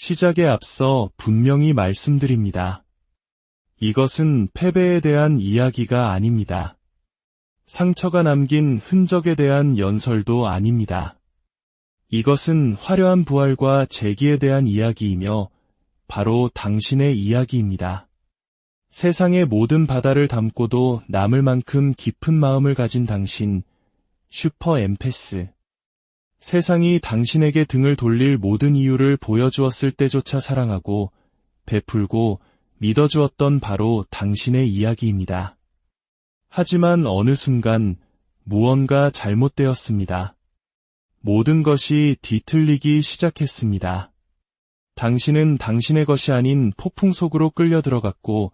시작에 앞서 분명히 말씀드립니다. 이것은 패배에 대한 이야기가 아닙니다. 상처가 남긴 흔적에 대한 연설도 아닙니다. 이것은 화려한 부활과 재기에 대한 이야기이며 바로 당신의 이야기입니다. 세상의 모든 바다를 담고도 남을 만큼 깊은 마음을 가진 당신, 슈퍼 엠패스. 세상이 당신에게 등을 돌릴 모든 이유를 보여주었을 때조차 사랑하고 베풀고 믿어주었던 바로 당신의 이야기입니다. 하지만 어느 순간 무언가 잘못되었습니다. 모든 것이 뒤틀리기 시작했습니다. 당신은 당신의 것이 아닌 폭풍 속으로 끌려 들어갔고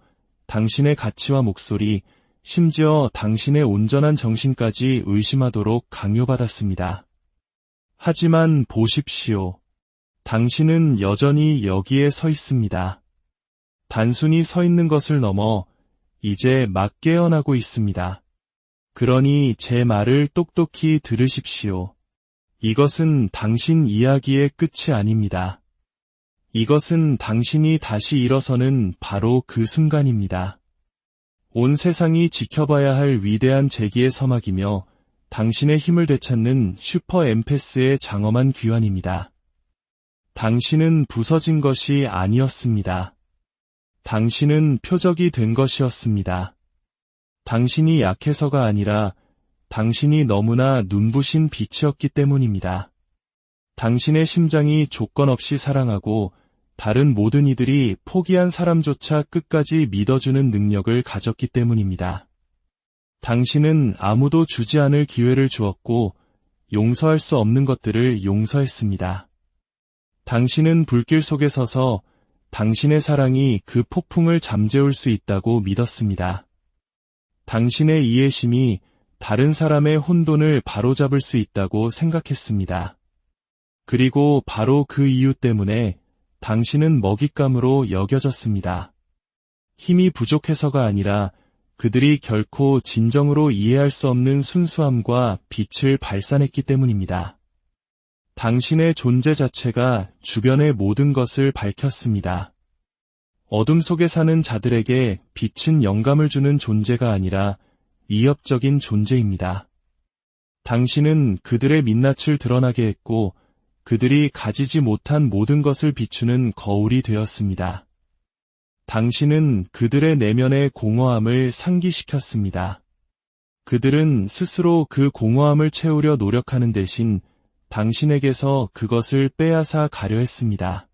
당신의 가치와 목소리, 심지어 당신의 온전한 정신까지 의심하도록 강요받았습니다. 하지만 보십시오. 당신은 여전히 여기에 서 있습니다. 단순히 서 있는 것을 넘어 이제 막 깨어나고 있습니다. 그러니 제 말을 똑똑히 들으십시오. 이것은 당신 이야기의 끝이 아닙니다. 이것은 당신이 다시 일어서는 바로 그 순간입니다. 온 세상이 지켜봐야 할 위대한 재기의 서막이며 당신의 힘을 되찾는 슈퍼 엠패스의 장엄한 귀환입니다. 당신은 부서진 것이 아니었습니다. 당신은 표적이 된 것이었습니다. 당신이 약해서가 아니라 당신이 너무나 눈부신 빛이었기 때문입니다. 당신의 심장이 조건 없이 사랑하고 다른 모든 이들이 포기한 사람조차 끝까지 믿어주는 능력을 가졌기 때문입니다. 당신은 아무도 주지 않을 기회를 주었고 용서할 수 없는 것들을 용서했습니다. 당신은 불길 속에 서서 당신의 사랑이 그 폭풍을 잠재울 수 있다고 믿었습니다. 당신의 이해심이 다른 사람의 혼돈을 바로잡을 수 있다고 생각했습니다. 그리고 바로 그 이유 때문에 당신은 먹잇감으로 여겨졌습니다. 힘이 부족해서가 아니라 그들이 결코 진정으로 이해할 수 없는 순수함과 빛을 발산했기 때문입니다. 당신의 존재 자체가 주변의 모든 것을 밝혔습니다. 어둠 속에 사는 자들에게 빛은 영감을 주는 존재가 아니라 위협적인 존재입니다. 당신은 그들의 민낯을 드러나게 했고 그들이 가지지 못한 모든 것을 비추는 거울이 되었습니다. 당신은 그들의 내면의 공허함을 상기시켰습니다. 그들은 스스로 그 공허함을 채우려 노력하는 대신 당신에게서 그것을 빼앗아 가려 했습니다.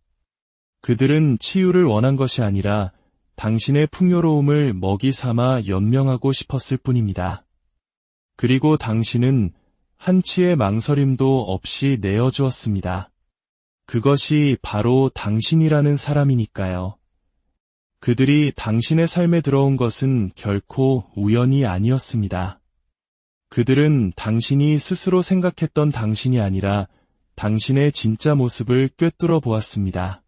그들은 치유를 원한 것이 아니라 당신의 풍요로움을 먹이 삼아 연명하고 싶었을 뿐입니다. 그리고 당신은 한치의 망설임도 없이 내어주었습니다. 그것이 바로 당신이라는 사람이니까요. 그들이 당신의 삶에 들어온 것은 결코 우연이 아니었습니다. 그들은 당신이 스스로 생각했던 당신이 아니라 당신의 진짜 모습을 꿰뚫어 보았습니다.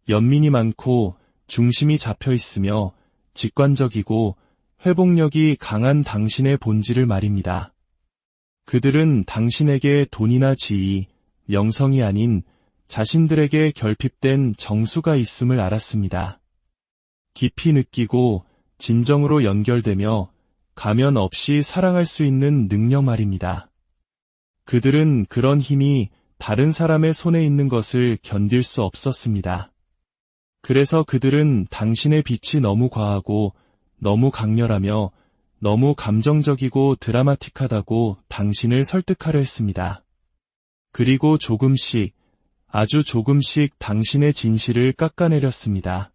연민이 많고 중심이 잡혀 있으며 직관적이고 회복력이 강한 당신의 본질을 말입니다. 그들은 당신에게 돈이나 지위, 명성이 아닌 자신들에게 결핍된 정수가 있음을 알았습니다. 깊이 느끼고 진정으로 연결되며 가면 없이 사랑할 수 있는 능력 말입니다. 그들은 그런 힘이 다른 사람의 손에 있는 것을 견딜 수 없었습니다. 그래서 그들은 당신의 빛이 너무 과하고 너무 강렬하며 너무 감정적이고 드라마틱하다고 당신을 설득하려 했습니다. 그리고 조금씩, 아주 조금씩 당신의 진실을 깎아내렸습니다.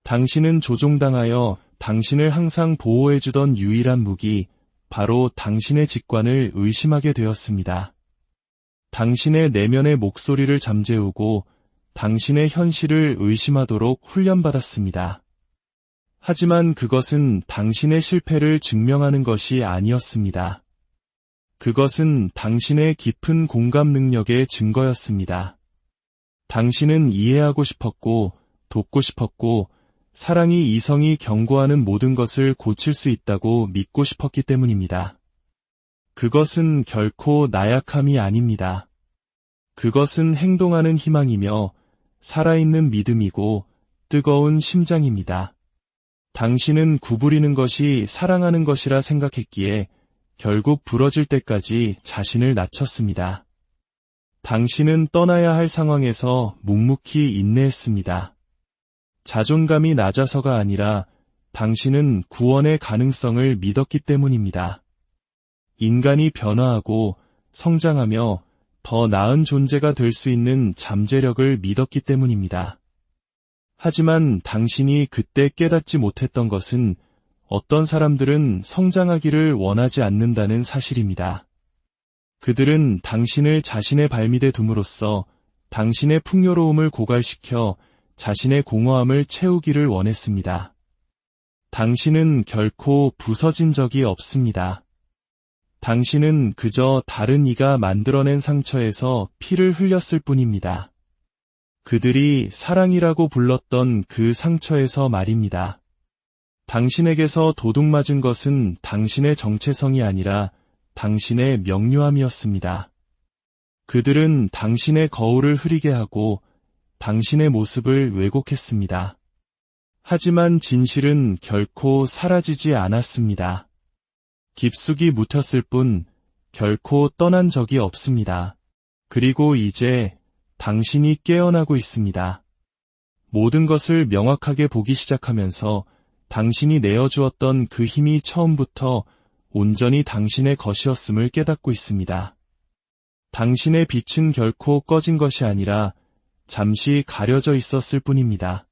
당신은 조종당하여 당신을 항상 보호해주던 유일한 무기, 바로 당신의 직관을 의심하게 되었습니다. 당신의 내면의 목소리를 잠재우고 당신의 현실을 의심하도록 훈련받았습니다. 하지만 그것은 당신의 실패를 증명하는 것이 아니었습니다. 그것은 당신의 깊은 공감 능력의 증거였습니다. 당신은 이해하고 싶었고, 돕고 싶었고, 사랑이 이성이 경고하는 모든 것을 고칠 수 있다고 믿고 싶었기 때문입니다. 그것은 결코 나약함이 아닙니다. 그것은 행동하는 희망이며 살아있는 믿음이고 뜨거운 심장입니다. 당신은 구부리는 것이 사랑하는 것이라 생각했기에 결국 부러질 때까지 자신을 낮췄습니다. 당신은 떠나야 할 상황에서 묵묵히 인내했습니다. 자존감이 낮아서가 아니라 당신은 구원의 가능성을 믿었기 때문입니다. 인간이 변화하고 성장하며 더 나은 존재가 될 수 있는 잠재력을 믿었기 때문입니다. 하지만 당신이 그때 깨닫지 못했던 것은 어떤 사람들은 성장하기를 원하지 않는다는 사실입니다. 그들은 당신을 자신의 발밑에 둠으로써 당신의 풍요로움을 고갈시켜 자신의 공허함을 채우기를 원했습니다. 당신은 결코 부서진 적이 없습니다. 당신은 그저 다른 이가 만들어낸 상처에서 피를 흘렸을 뿐입니다. 그들이 사랑이라고 불렀던 그 상처에서 말입니다. 당신에게서 도둑맞은 것은 당신의 정체성이 아니라 당신의 명료함이었습니다. 그들은 당신의 거울을 흐리게 하고 당신의 모습을 왜곡했습니다. 하지만 진실은 결코 사라지지 않았습니다. 깊숙이 묻혔을 뿐 결코 떠난 적이 없습니다. 그리고 이제 당신이 깨어나고 있습니다. 모든 것을 명확하게 보기 시작하면서 당신이 내어주었던 그 힘이 처음부터 온전히 당신의 것이었음을 깨닫고 있습니다. 당신의 빛은 결코 꺼진 것이 아니라 잠시 가려져 있었을 뿐입니다.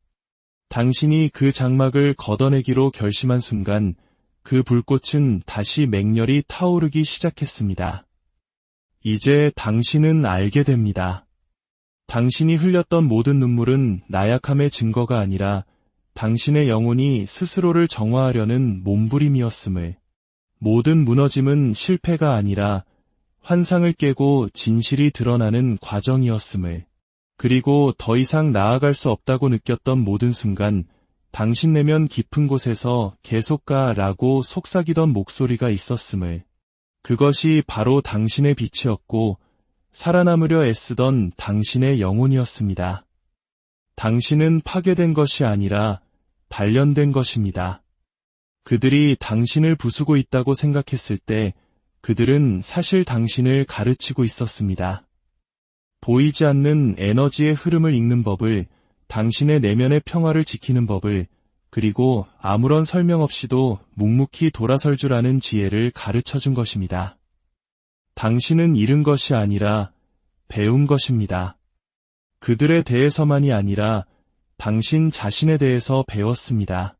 당신이 그 장막을 걷어내기로 결심한 순간 그 불꽃은 다시 맹렬히 타오르기 시작했습니다. 이제 당신은 알게 됩니다. 당신이 흘렸던 모든 눈물은 나약함의 증거가 아니라 당신의 영혼이 스스로를 정화하려는 몸부림이었음을, 모든 무너짐은 실패가 아니라 환상을 깨고 진실이 드러나는 과정이었음을, 그리고 더 이상 나아갈 수 없다고 느꼈던 모든 순간 당신 내면 깊은 곳에서 계속 가라고 속삭이던 목소리가 있었음을, 그것이 바로 당신의 빛이었고 살아남으려 애쓰던 당신의 영혼이었습니다. 당신은 파괴된 것이 아니라 단련된 것입니다. 그들이 당신을 부수고 있다고 생각했을 때 그들은 사실 당신을 가르치고 있었습니다. 보이지 않는 에너지의 흐름을 읽는 법을, 당신의 내면의 평화를 지키는 법을, 그리고 아무런 설명 없이도 묵묵히 돌아설 줄 아는 지혜를 가르쳐준 것입니다. 당신은 잃은 것이 아니라 배운 것입니다. 그들에 대해서만이 아니라 당신 자신에 대해서 배웠습니다.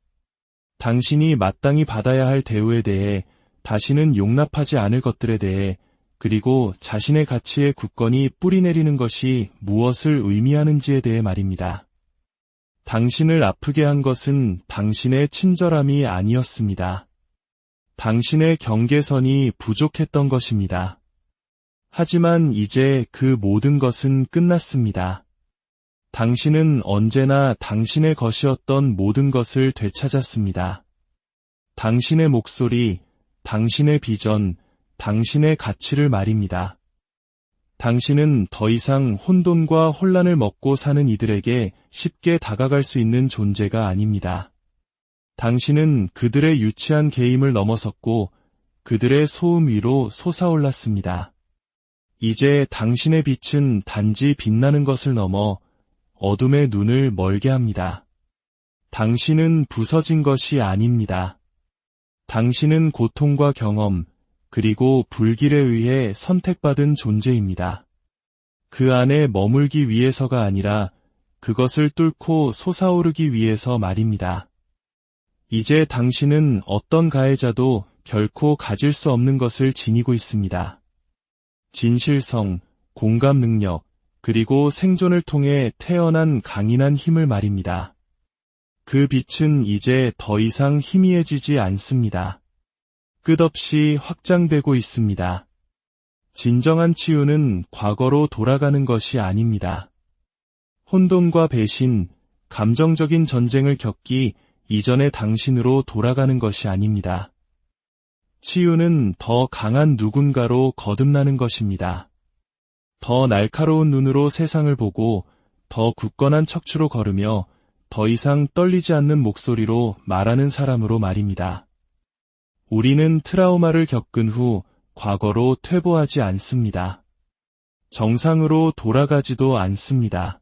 당신이 마땅히 받아야 할 대우에 대해, 다시는 용납하지 않을 것들에 대해, 그리고 자신의 가치에 굳건히 뿌리내리는 것이 무엇을 의미하는지에 대해 말입니다. 당신을 아프게 한 것은 당신의 친절함이 아니었습니다. 당신의 경계선이 부족했던 것입니다. 하지만 이제 그 모든 것은 끝났습니다. 당신은 언제나 당신의 것이었던 모든 것을 되찾았습니다. 당신의 목소리, 당신의 비전, 당신의 가치를 말입니다. 당신은 더 이상 혼돈과 혼란을 먹고 사는 이들에게 쉽게 다가갈 수 있는 존재가 아닙니다. 당신은 그들의 유치한 개임을 넘어섰고 그들의 소음 위로 솟아올랐습니다. 이제 당신의 빛은 단지 빛나는 것을 넘어 어둠의 눈을 멀게 합니다. 당신은 부서진 것이 아닙니다. 당신은 고통과 경험, 그리고 불길에 의해 선택받은 존재입니다. 그 안에 머물기 위해서가 아니라 그것을 뚫고 솟아오르기 위해서 말입니다. 이제 당신은 어떤 가해자도 결코 가질 수 없는 것을 지니고 있습니다. 진실성, 공감 능력, 그리고 생존을 통해 태어난 강인한 힘을 말입니다. 그 빛은 이제 더 이상 희미해지지 않습니다. 끝없이 확장되고 있습니다. 진정한 치유는 과거로 돌아가는 것이 아닙니다. 혼돈과 배신, 감정적인 전쟁을 겪기 이전의 당신으로 돌아가는 것이 아닙니다. 치유는 더 강한 누군가로 거듭나는 것입니다. 더 날카로운 눈으로 세상을 보고 더 굳건한 척추로 걸으며 더 이상 떨리지 않는 목소리로 말하는 사람으로 말입니다. 우리는 트라우마를 겪은 후 과거로 퇴보하지 않습니다. 정상으로 돌아가지도 않습니다.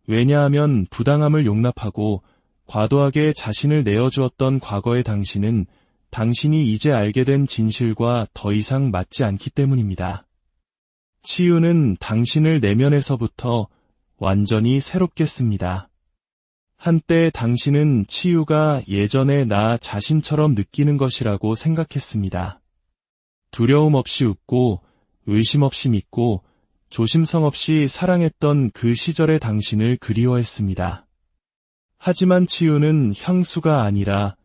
왜냐하면 부당함을 용납하고 과도하게 자신을 내어주었던 과거의 당신은 당신이 이제 알게 된 진실과 더 이상 맞지 않기 때문입니다. 치유는 당신을 내면에서부터 완전히 새롭게 씁니다. 한때 당신은 치유가 예전의 나 자신처럼 느끼는 것이라고 생각했습니다. 두려움 없이 웃고 의심 없이 믿고 조심성 없이 사랑했던 그 시절의 당신을 그리워했습니다. 하지만 치유는 향수가 아니라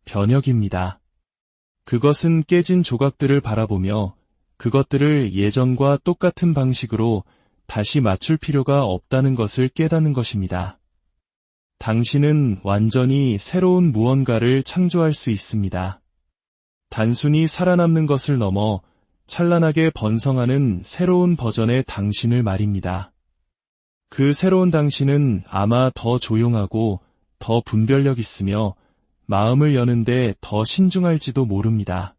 변혁입니다. 그것은 깨진 조각들을 바라보며 그것들을 예전과 똑같은 방식으로 다시 맞출 필요가 없다는 것을 깨닫는 것입니다. 당신은 완전히 새로운 무언가를 창조할 수 있습니다. 단순히 살아남는 것을 넘어 찬란하게 번성하는 새로운 버전의 당신을 말입니다. 그 새로운 당신은 아마 더 조용하고 더 분별력 있으며 마음을 여는데 더 신중할지도 모릅니다.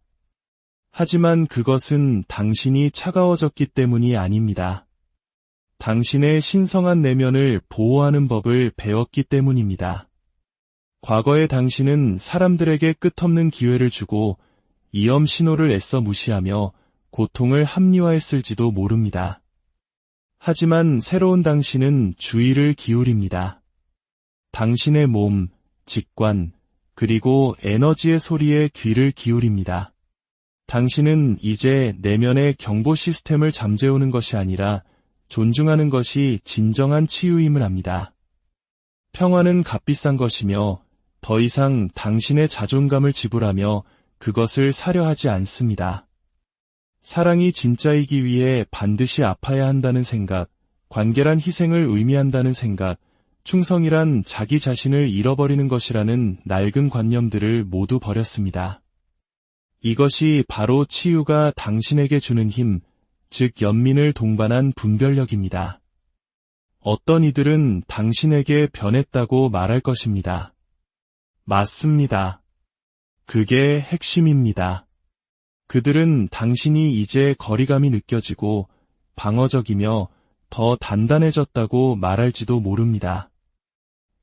하지만 그것은 당신이 차가워졌기 때문이 아닙니다. 당신의 신성한 내면을 보호하는 법을 배웠기 때문입니다. 과거의 당신은 사람들에게 끝없는 기회를 주고 이염 신호를 애써 무시하며 고통을 합리화했을지도 모릅니다. 하지만 새로운 당신은 주의를 기울입니다. 당신의 몸, 직관, 그리고 에너지의 소리에 귀를 기울입니다. 당신은 이제 내면의 경보 시스템을 잠재우는 것이 아니라 존중하는 것이 진정한 치유임을 압니다. 평화는 값비싼 것이며 더 이상 당신의 자존감을 지불하며 그것을 사려 하지 않습니다. 사랑이 진짜이기 위해 반드시 아파야 한다는 생각, 관계란 희생을 의미한다는 생각, 충성이란 자기 자신을 잃어버리는 것이라는 낡은 관념들을 모두 버렸습니다. 이것이 바로 치유가 당신에게 주는 힘, 즉 연민을 동반한 분별력입니다. 어떤 이들은 당신에게 변했다고 말할 것입니다. 맞습니다. 그게 핵심입니다. 그들은 당신이 이제 거리감이 느껴지고 방어적이며 더 단단해졌다고 말할지도 모릅니다.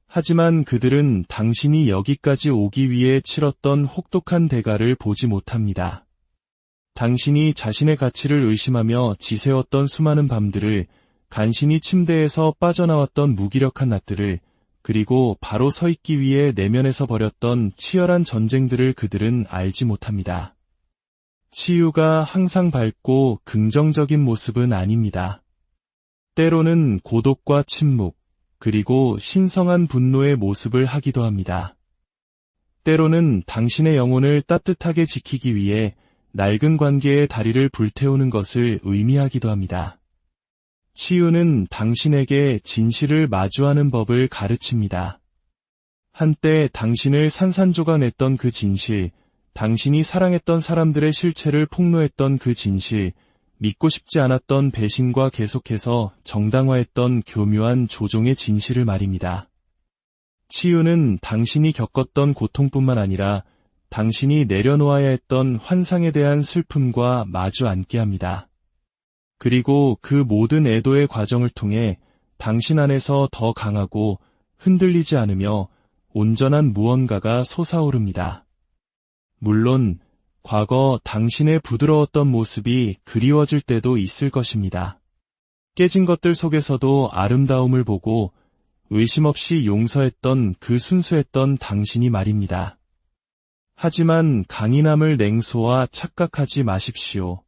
하지만 그들은 당신이 여기까지 오기 위해 치렀던 혹독한 대가를 보지 못합니다. 당신이 자신의 가치를 의심하며 지새웠던 수많은 밤들을, 간신히 침대에서 빠져나왔던 무기력한 낮들을, 그리고 바로 서 있기 위해 내면에서 벌였던 치열한 전쟁들을 그들은 알지 못합니다. 치유가 항상 밝고 긍정적인 모습은 아닙니다. 때로는 고독과 침묵, 그리고 신성한 분노의 모습을 하기도 합니다. 때로는 당신의 영혼을 따뜻하게 지키기 위해 낡은 관계의 다리를 불태우는 것을 의미하기도 합니다. 치유는 당신에게 진실을 마주하는 법을 가르칩니다. 한때 당신을 산산조각냈던 그 진실, 당신이 사랑했던 사람들의 실체를 폭로했던 그 진실, 믿고 싶지 않았던 배신과 계속해서 정당화했던 교묘한 조종의 진실을 말입니다. 치유는 당신이 겪었던 고통뿐만 아니라 당신이 내려놓아야 했던 환상에 대한 슬픔과 마주 앉게 합니다. 그리고 그 모든 애도의 과정을 통해 당신 안에서 더 강하고 흔들리지 않으며 온전한 무언가가 솟아오릅니다. 물론 과거 당신의 부드러웠던 모습이 그리워질 때도 있을 것입니다. 깨진 것들 속에서도 아름다움을 보고 의심 없이 용서했던 그 순수했던 당신이 말입니다. 하지만 강인함을 냉소와 착각하지 마십시오.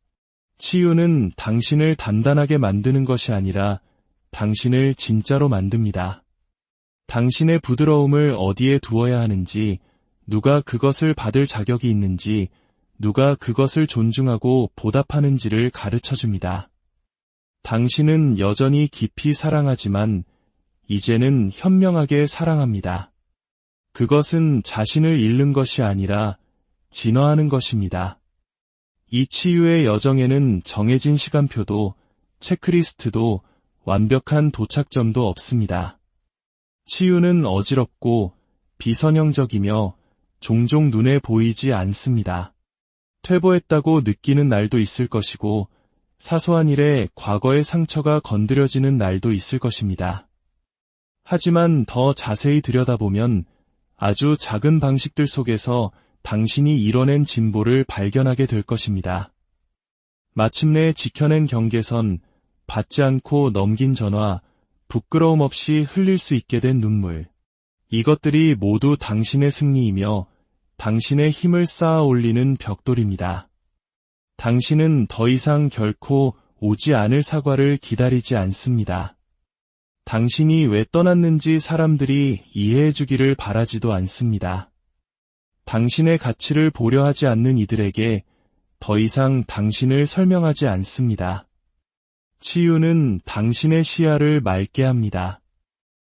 치유는 당신을 단단하게 만드는 것이 아니라 당신을 진짜로 만듭니다. 당신의 부드러움을 어디에 두어야 하는지, 누가 그것을 받을 자격이 있는지, 누가 그것을 존중하고 보답하는지를 가르쳐줍니다. 당신은 여전히 깊이 사랑하지만 이제는 현명하게 사랑합니다. 그것은 자신을 잃는 것이 아니라 진화하는 것입니다. 이 치유의 여정에는 정해진 시간표도, 체크리스트도, 완벽한 도착점도 없습니다. 치유는 어지럽고 비선형적이며 종종 눈에 보이지 않습니다. 퇴보했다고 느끼는 날도 있을 것이고 사소한 일에 과거의 상처가 건드려지는 날도 있을 것입니다. 하지만 더 자세히 들여다보면 아주 작은 방식들 속에서 당신이 이뤄낸 진보를 발견하게 될 것입니다. 마침내 지켜낸 경계선, 받지 않고 넘긴 전화, 부끄러움 없이 흘릴 수 있게 된 눈물. 이것들이 모두 당신의 승리이며 당신의 힘을 쌓아 올리는 벽돌입니다. 당신은 더 이상 결코 오지 않을 사과를 기다리지 않습니다. 당신이 왜 떠났는지 사람들이 이해해 주기를 바라지도 않습니다. 당신의 가치를 보려 하지 않는 이들에게 더 이상 당신을 설명하지 않습니다. 치유는 당신의 시야를 맑게 합니다.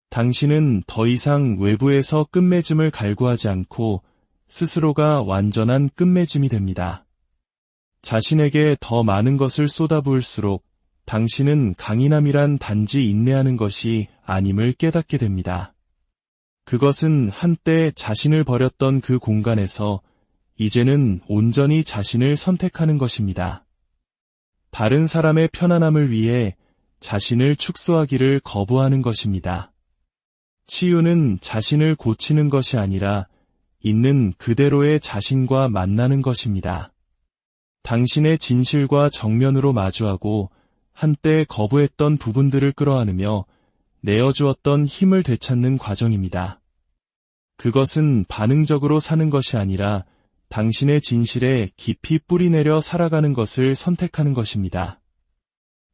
당신은 더 이상 외부에서 끝맺음을 갈구하지 않고 스스로가 완전한 끝맺음이 됩니다. 자신에게 더 많은 것을 쏟아부을수록 당신은 강인함이란 단지 인내하는 것이 아님을 깨닫게 됩니다. 그것은 한때 자신을 버렸던 그 공간에서 이제는 온전히 자신을 선택하는 것입니다. 다른 사람의 편안함을 위해 자신을 축소하기를 거부하는 것입니다. 치유는 자신을 고치는 것이 아니라 있는 그대로의 자신과 만나는 것입니다. 당신의 진실과 정면으로 마주하고 한때 거부했던 부분들을 끌어안으며 내어주었던 힘을 되찾는 과정입니다. 그것은 반응적으로 사는 것이 아니라 당신의 진실에 깊이 뿌리내려 살아가는 것을 선택하는 것입니다.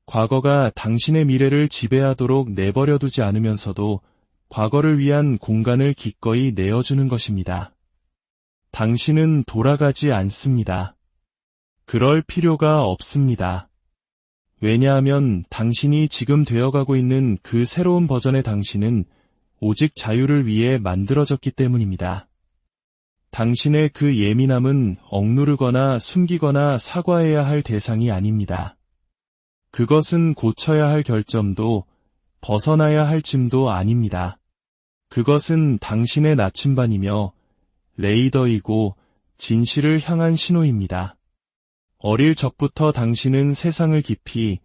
과거가 당신의 미래를 지배하도록 내버려두지 않으면서도 과거를 위한 공간을 기꺼이 내어주는 것입니다. 당신은 돌아가지 않습니다. 그럴 필요가 없습니다. 왜냐하면 당신이 지금 되어가고 있는 그 새로운 버전의 당신은 오직 자유를 위해 만들어졌기 때문입니다. 당신의 그 예민함은 억누르거나 숨기거나 사과해야 할 대상이 아닙니다. 그것은 고쳐야 할 결점도 벗어나야 할 짐도 아닙니다. 그것은 당신의 나침반이며 레이더이고 진실을 향한 신호입니다. 어릴 적부터 당신은 세상을 깊이,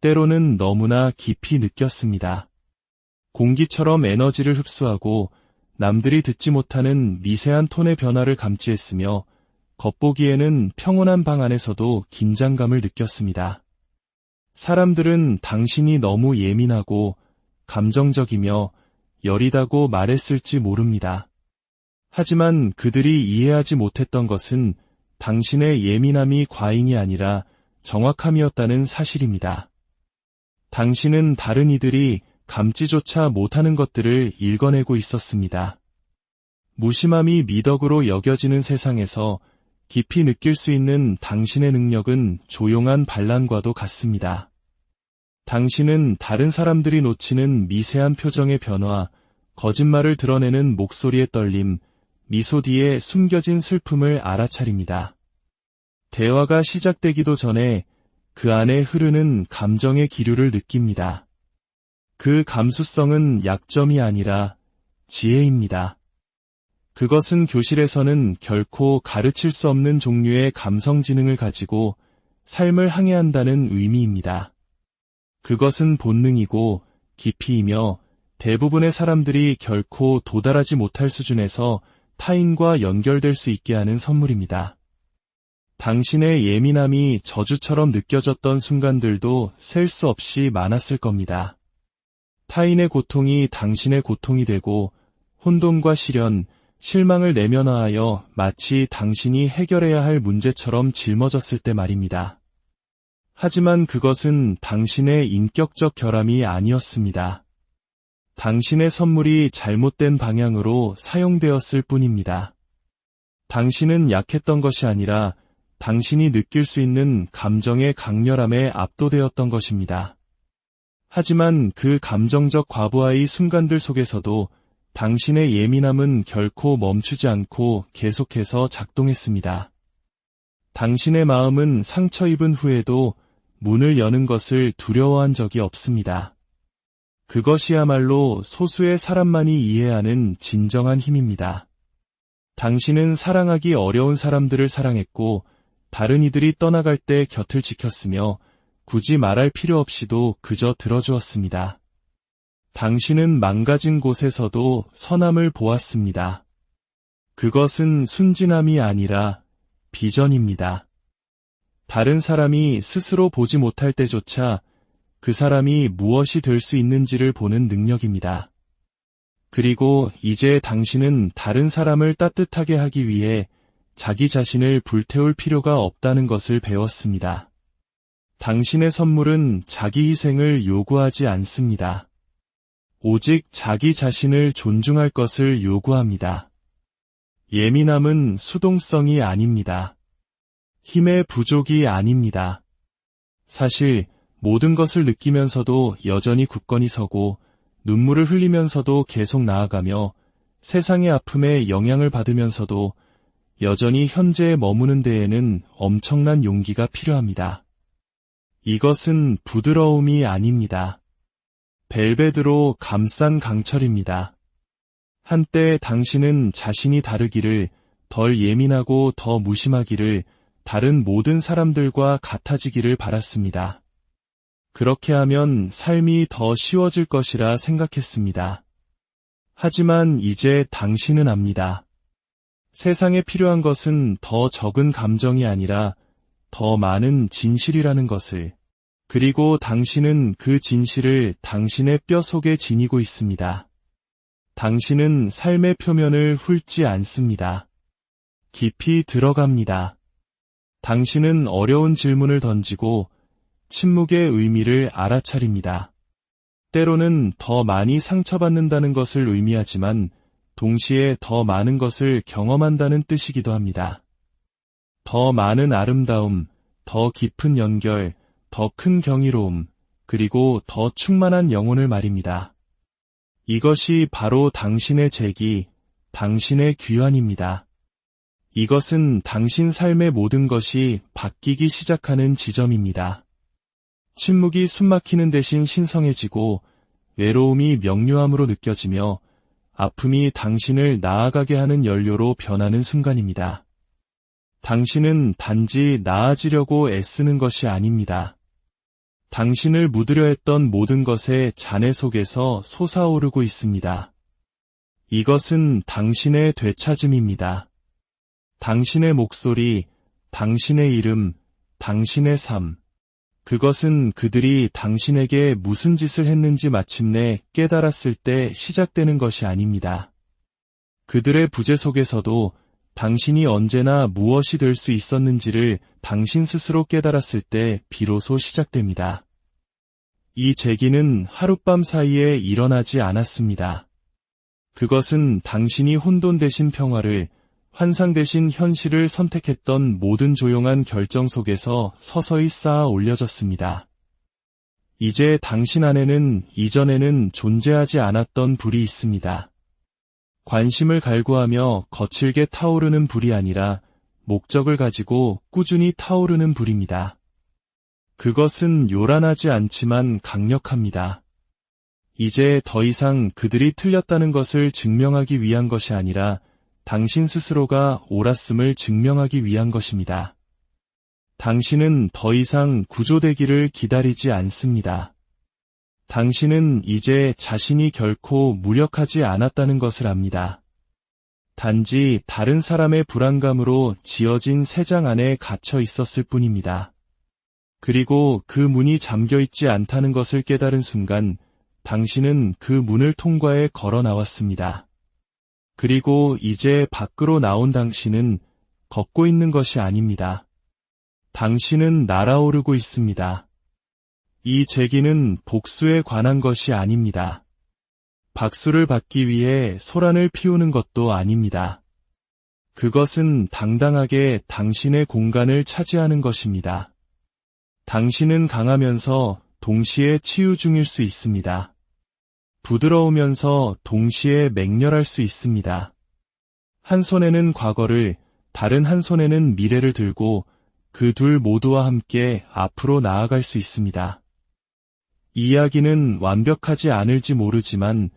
때로는 너무나 깊이 느꼈습니다. 공기처럼 에너지를 흡수하고 남들이 듣지 못하는 미세한 톤의 변화를 감지했으며 겉보기에는 평온한 방 안에서도 긴장감을 느꼈습니다. 사람들은 당신이 너무 예민하고 감정적이며 여리다고 말했을지 모릅니다. 하지만 그들이 이해하지 못했던 것은 당신의 예민함이 과잉이 아니라 정확함이었다는 사실입니다. 당신은 다른 이들이 감지조차 못하는 것들을 읽어내고 있었습니다. 무심함이 미덕으로 여겨지는 세상에서 깊이 느낄 수 있는 당신의 능력은 조용한 반란과도 같습니다. 당신은 다른 사람들이 놓치는 미세한 표정의 변화, 거짓말을 드러내는 목소리의 떨림, 미소 뒤에 숨겨진 슬픔을 알아차립니다. 대화가 시작되기도 전에 그 안에 흐르는 감정의 기류를 느낍니다. 그 감수성은 약점이 아니라 지혜입니다. 그것은 교실에서는 결코 가르칠 수 없는 종류의 감성 지능을 가지고 삶을 항해한다는 의미입니다. 그것은 본능이고 깊이이며 대부분의 사람들이 결코 도달하지 못할 수준에서 타인과 연결될 수 있게 하는 선물입니다. 당신의 예민함이 저주처럼 느껴졌던 순간들도 셀 수 없이 많았을 겁니다. 타인의 고통이 당신의 고통이 되고 혼돈과 시련, 실망을 내면화하여 마치 당신이 해결해야 할 문제처럼 짊어졌을 때 말입니다. 하지만 그것은 당신의 인격적 결함이 아니었습니다. 당신의 선물이 잘못된 방향으로 사용되었을 뿐입니다. 당신은 약했던 것이 아니라 당신이 느낄 수 있는 감정의 강렬함에 압도되었던 것입니다. 하지만 그 감정적 과부하의 순간들 속에서도 당신의 예민함은 결코 멈추지 않고 계속해서 작동했습니다. 당신의 마음은 상처 입은 후에도 문을 여는 것을 두려워한 적이 없습니다. 그것이야말로 소수의 사람만이 이해하는 진정한 힘입니다. 당신은 사랑하기 어려운 사람들을 사랑했고 다른 이들이 떠나갈 때 곁을 지켰으며 굳이 말할 필요 없이도 그저 들어주었습니다. 당신은 망가진 곳에서도 선함을 보았습니다. 그것은 순진함이 아니라 비전입니다. 다른 사람이 스스로 보지 못할 때조차 그 사람이 무엇이 될 수 있는지를 보는 능력입니다. 그리고 이제 당신은 다른 사람을 따뜻하게 하기 위해 자기 자신을 불태울 필요가 없다는 것을 배웠습니다. 당신의 선물은 자기 희생을 요구하지 않습니다. 오직 자기 자신을 존중할 것을 요구합니다. 예민함은 수동성이 아닙니다. 힘의 부족이 아닙니다. 사실 모든 것을 느끼면서도 여전히 굳건히 서고 눈물을 흘리면서도 계속 나아가며 세상의 아픔에 영향을 받으면서도 여전히 현재에 머무는 데에는 엄청난 용기가 필요합니다. 이것은 부드러움이 아닙니다. 벨벳으로 감싼 강철입니다. 한때 당신은 자신이 다르기를, 덜 예민하고 더 무심하기를, 다른 모든 사람들과 같아지기를 바랐습니다. 그렇게 하면 삶이 더 쉬워질 것이라 생각했습니다. 하지만 이제 당신은 압니다. 세상에 필요한 것은 더 적은 감정이 아니라 더 많은 진실이라는 것을. 그리고 당신은 그 진실을 당신의 뼈 속에 지니고 있습니다. 당신은 삶의 표면을 훑지 않습니다. 깊이 들어갑니다. 당신은 어려운 질문을 던지고 침묵의 의미를 알아차립니다. 때로는 더 많이 상처받는다는 것을 의미하지만 동시에 더 많은 것을 경험한다는 뜻이기도 합니다. 더 많은 아름다움, 더 깊은 연결, 더 큰 경이로움, 그리고 더 충만한 영혼을 말입니다. 이것이 바로 당신의 재기, 당신의 귀환입니다. 이것은 당신 삶의 모든 것이 바뀌기 시작하는 지점입니다. 침묵이 숨막히는 대신 신성해지고 외로움이 명료함으로 느껴지며 아픔이 당신을 나아가게 하는 연료로 변하는 순간입니다. 당신은 단지 나아지려고 애쓰는 것이 아닙니다. 당신을 묻으려 했던 모든 것의 잔해 속에서 솟아오르고 있습니다. 이것은 당신의 되찾음입니다. 당신의 목소리, 당신의 이름, 당신의 삶. 그것은 그들이 당신에게 무슨 짓을 했는지 마침내 깨달았을 때 시작되는 것이 아닙니다. 그들의 부재 속에서도 당신이 언제나 무엇이 될 수 있었는지를 당신 스스로 깨달았을 때 비로소 시작됩니다. 이 재기는 하룻밤 사이에 일어나지 않았습니다. 그것은 당신이 혼돈 대신 평화를, 환상 대신 현실을 선택했던 모든 조용한 결정 속에서 서서히 쌓아 올려졌습니다. 이제 당신 안에는 이전에는 존재하지 않았던 불이 있습니다. 관심을 갈구하며 거칠게 타오르는 불이 아니라 목적을 가지고 꾸준히 타오르는 불입니다. 그것은 요란하지 않지만 강력합니다. 이제 더 이상 그들이 틀렸다는 것을 증명하기 위한 것이 아니라 당신 스스로가 옳았음을 증명하기 위한 것입니다. 당신은 더 이상 구조되기를 기다리지 않습니다. 당신은 이제 자신이 결코 무력하지 않았다는 것을 압니다. 단지 다른 사람의 불안감으로 지어진 새장 안에 갇혀 있었을 뿐입니다. 그리고 그 문이 잠겨 있지 않다는 것을 깨달은 순간 당신은 그 문을 통과해 걸어 나왔습니다. 그리고 이제 밖으로 나온 당신은 걷고 있는 것이 아닙니다. 당신은 날아오르고 있습니다. 이 재기는 복수에 관한 것이 아닙니다. 박수를 받기 위해 소란을 피우는 것도 아닙니다. 그것은 당당하게 당신의 공간을 차지하는 것입니다. 당신은 강하면서 동시에 치유 중일 수 있습니다. 부드러우면서 동시에 맹렬할 수 있습니다. 한 손에는 과거를, 다른 한 손에는 미래를 들고 그 둘 모두와 함께 앞으로 나아갈 수 있습니다. 이야기는 완벽하지 않을지 모르지만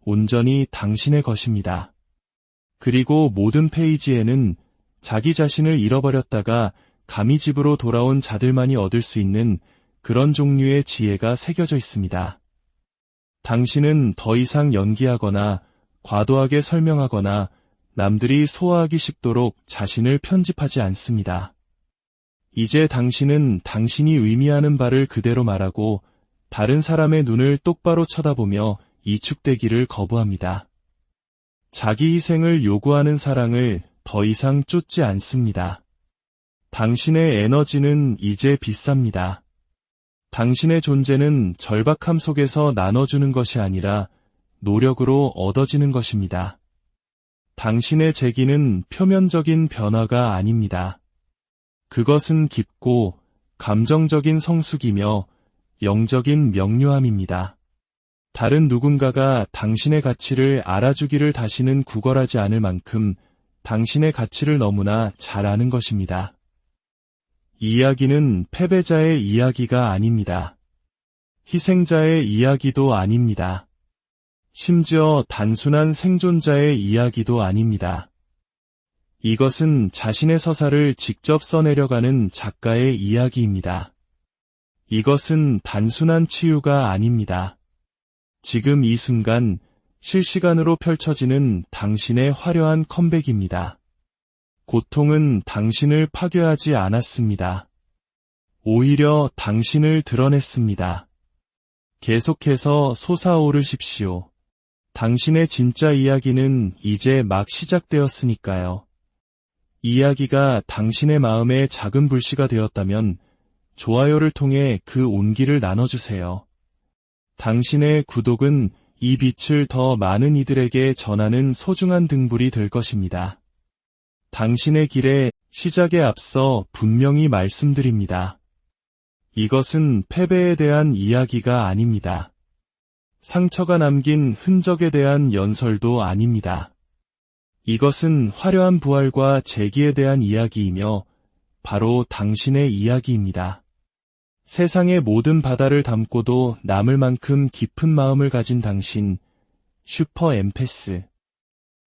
온전히 당신의 것입니다. 그리고 모든 페이지에는 자기 자신을 잃어버렸다가 감히 집으로 돌아온 자들만이 얻을 수 있는 그런 종류의 지혜가 새겨져 있습니다. 당신은 더 이상 연기하거나 과도하게 설명하거나 남들이 소화하기 쉽도록 자신을 편집하지 않습니다. 이제 당신은 당신이 의미하는 바를 그대로 말하고 다른 사람의 눈을 똑바로 쳐다보며 이축되기를 거부합니다. 자기 희생을 요구하는 사랑을 더 이상 쫓지 않습니다. 당신의 에너지는 이제 비쌉니다. 당신의 존재는 절박함 속에서 나눠주는 것이 아니라 노력으로 얻어지는 것입니다. 당신의 재기는 표면적인 변화가 아닙니다. 그것은 깊고 감정적인 성숙이며 영적인 명료함입니다. 다른 누군가가 당신의 가치를 알아주기를 다시는 구걸하지 않을 만큼 당신의 가치를 너무나 잘 아는 것입니다. 이야기는 패배자의 이야기가 아닙니다. 희생자의 이야기도 아닙니다. 심지어 단순한 생존자의 이야기도 아닙니다. 이것은 자신의 서사를 직접 써내려가는 작가의 이야기입니다. 이것은 단순한 치유가 아닙니다. 지금 이 순간 실시간으로 펼쳐지는 당신의 화려한 컴백입니다. 고통은 당신을 파괴하지 않았습니다. 오히려 당신을 드러냈습니다. 계속해서 솟아오르십시오. 당신의 진짜 이야기는 이제 막 시작되었으니까요. 이야기가 당신의 마음에 작은 불씨가 되었다면 좋아요를 통해 그 온기를 나눠주세요. 당신의 구독은 이 빛을 더 많은 이들에게 전하는 소중한 등불이 될 것입니다. 당신의 길의 시작에 앞서 분명히 말씀드립니다. 이것은 패배에 대한 이야기가 아닙니다. 상처가 남긴 흔적에 대한 연설도 아닙니다. 이것은 화려한 부활과 재기에 대한 이야기이며 바로 당신의 이야기입니다. 세상의 모든 바다를 담고도 남을 만큼 깊은 마음을 가진 당신, 슈퍼 엠패스.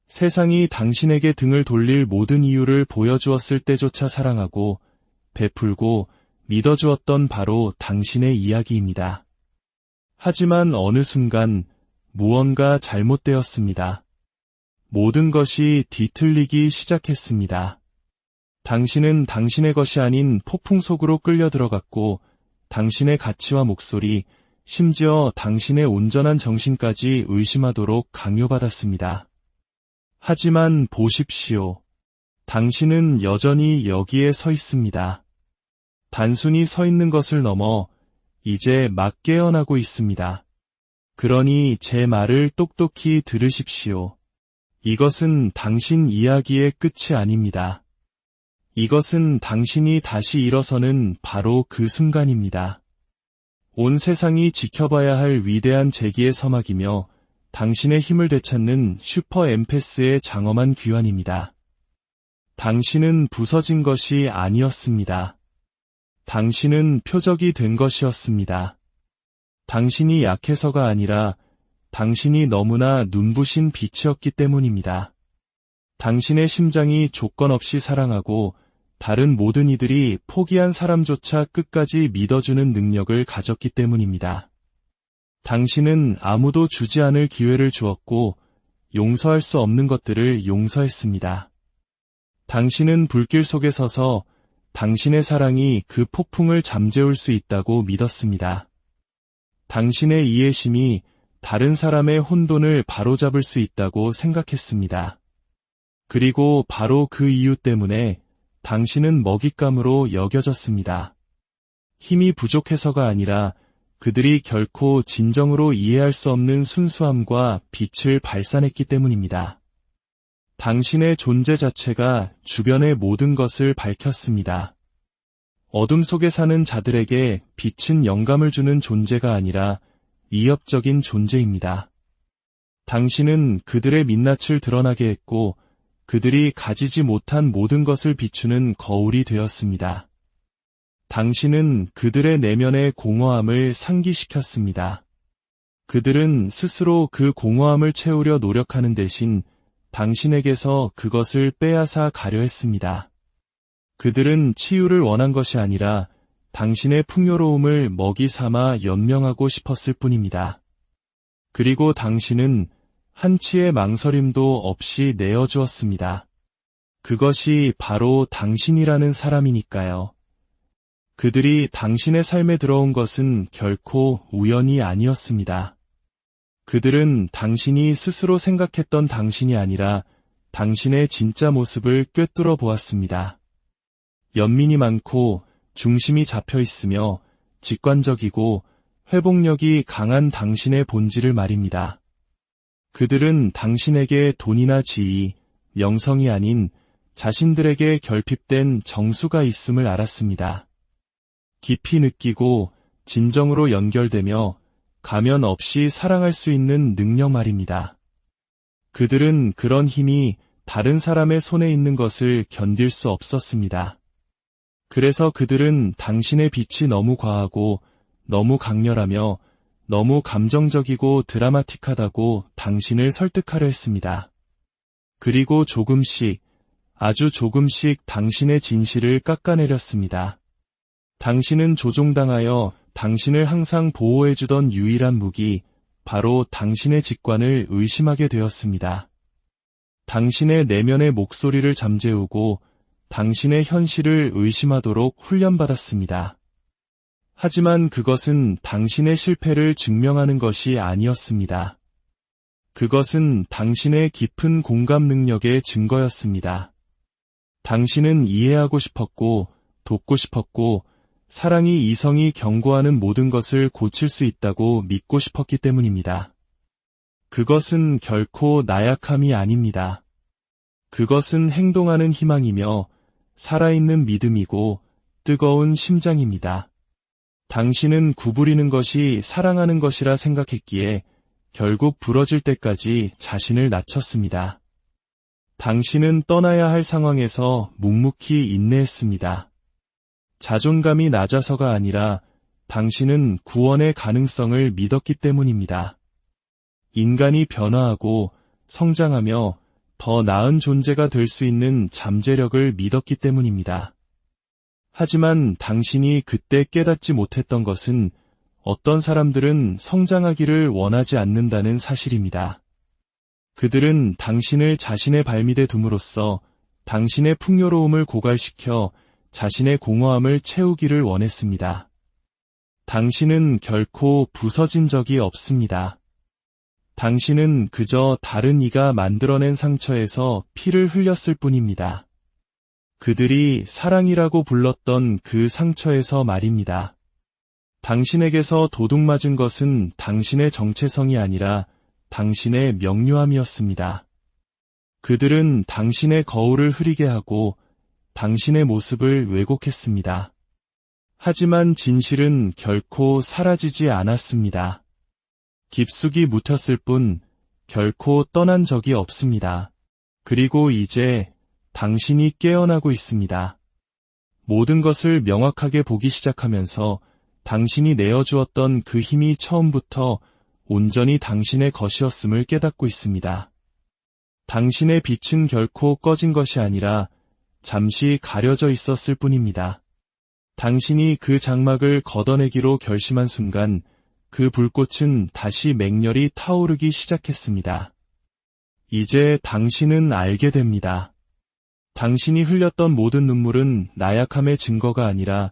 세상이 당신에게 등을 돌릴 모든 이유를 보여주었을 때조차 사랑하고 베풀고 믿어주었던 바로 당신의 이야기입니다. 하지만 어느 순간 무언가 잘못되었습니다. 모든 것이 뒤틀리기 시작했습니다. 당신은 당신의 것이 아닌 폭풍 속으로 끌려 들어갔고 당신의 가치와 목소리, 심지어 당신의 온전한 정신까지 의심하도록 강요받았습니다. 하지만 보십시오. 당신은 여전히 여기에 서 있습니다. 단순히 서 있는 것을 넘어 이제 막 깨어나고 있습니다. 그러니 제 말을 똑똑히 들으십시오. 이것은 당신 이야기의 끝이 아닙니다. 이것은 당신이 다시 일어서는 바로 그 순간입니다. 온 세상이 지켜봐야 할 위대한 재기의 서막이며 당신의 힘을 되찾는 슈퍼 엠패스의 장엄한 귀환입니다. 당신은 부서진 것이 아니었습니다. 당신은 표적이 된 것이었습니다. 당신이 약해서가 아니라 당신이 너무나 눈부신 빛이었기 때문입니다. 당신의 심장이 조건 없이 사랑하고 다른 모든 이들이 포기한 사람조차 끝까지 믿어주는 능력을 가졌기 때문입니다. 당신은 아무도 주지 않을 기회를 주었고 용서할 수 없는 것들을 용서했습니다. 당신은 불길 속에 서서 당신의 사랑이 그 폭풍을 잠재울 수 있다고 믿었습니다. 당신의 이해심이 다른 사람의 혼돈을 바로잡을 수 있다고 생각했습니다. 그리고 바로 그 이유 때문에 당신은 먹잇감으로 여겨졌습니다. 힘이 부족해서가 아니라 그들이 결코 진정으로 이해할 수 없는 순수함과 빛을 발산했기 때문입니다. 당신의 존재 자체가 주변의 모든 것을 밝혔습니다. 어둠 속에 사는 자들에게 빛은 영감을 주는 존재가 아니라 위협적인 존재입니다. 당신은 그들의 민낯을 드러나게 했고 그들이 가지지 못한 모든 것을 비추는 거울이 되었습니다. 당신은 그들의 내면의 공허함을 상기시켰습니다. 그들은 스스로 그 공허함을 채우려 노력하는 대신 당신에게서 그것을 빼앗아 가려 했습니다. 그들은 치유를 원한 것이 아니라 당신의 풍요로움을 먹이 삼아 연명하고 싶었을 뿐입니다. 그리고 당신은 한치의 망설임도 없이 내어주었습니다. 그것이 바로 당신이라는 사람이니까요. 그들이 당신의 삶에 들어온 것은 결코 우연이 아니었습니다. 그들은 당신이 스스로 생각했던 당신이 아니라 당신의 진짜 모습을 꿰뚫어 보았습니다. 연민이 많고 중심이 잡혀 있으며 직관적이고 회복력이 강한 당신의 본질을 말입니다. 그들은 당신에게 돈이나 지위, 명성이 아닌 자신들에게 결핍된 정수가 있음을 알았습니다. 깊이 느끼고 진정으로 연결되며 가면 없이 사랑할 수 있는 능력 말입니다. 그들은 그런 힘이 다른 사람의 손에 있는 것을 견딜 수 없었습니다. 그래서 그들은 당신의 빛이 너무 과하고 너무 강렬하며 너무 감정적이고 드라마틱하다고 당신을 설득하려 했습니다. 그리고 조금씩, 아주 조금씩 당신의 진실을 깎아내렸습니다. 당신은 조종당하여 당신을 항상 보호해주던 유일한 무기, 바로 당신의 직관을 의심하게 되었습니다. 당신의 내면의 목소리를 잠재우고 당신의 현실을 의심하도록 훈련받았습니다. 하지만 그것은 당신의 실패를 증명하는 것이 아니었습니다. 그것은 당신의 깊은 공감 능력의 증거였습니다. 당신은 이해하고 싶었고, 돕고 싶었고, 사랑이 이성이 경고하는 모든 것을 고칠 수 있다고 믿고 싶었기 때문입니다. 그것은 결코 나약함이 아닙니다. 그것은 행동하는 희망이며 살아있는 믿음이고 뜨거운 심장입니다. 당신은 구부리는 것이 사랑하는 것이라 생각했기에 결국 부러질 때까지 자신을 낮췄습니다. 당신은 떠나야 할 상황에서 묵묵히 인내했습니다. 자존감이 낮아서가 아니라 당신은 구원의 가능성을 믿었기 때문입니다. 인간이 변화하고 성장하며 더 나은 존재가 될 수 있는 잠재력을 믿었기 때문입니다. 하지만 당신이 그때 깨닫지 못했던 것은 어떤 사람들은 성장하기를 원하지 않는다는 사실입니다. 그들은 당신을 자신의 발밑에 둠으로써 당신의 풍요로움을 고갈시켜 자신의 공허함을 채우기를 원했습니다. 당신은 결코 부서진 적이 없습니다. 당신은 그저 다른 이가 만들어낸 상처에서 피를 흘렸을 뿐입니다. 그들이 사랑이라고 불렀던 그 상처에서 말입니다. 당신에게서 도둑 맞은 것은 당신의 정체성이 아니라 당신의 명료함이었습니다. 그들은 당신의 거울을 흐리게 하고 당신의 모습을 왜곡했습니다. 하지만 진실은 결코 사라지지 않았습니다. 깊숙이 묻혔을 뿐 결코 떠난 적이 없습니다. 그리고 이제 당신이 깨어나고 있습니다. 모든 것을 명확하게 보기 시작하면서 당신이 내어주었던 그 힘이 처음부터 온전히 당신의 것이었음을 깨닫고 있습니다. 당신의 빛은 결코 꺼진 것이 아니라 잠시 가려져 있었을 뿐입니다. 당신이 그 장막을 걷어내기로 결심한 순간 그 불꽃은 다시 맹렬히 타오르기 시작했습니다. 이제 당신은 알게 됩니다. 당신이 흘렸던 모든 눈물은 나약함의 증거가 아니라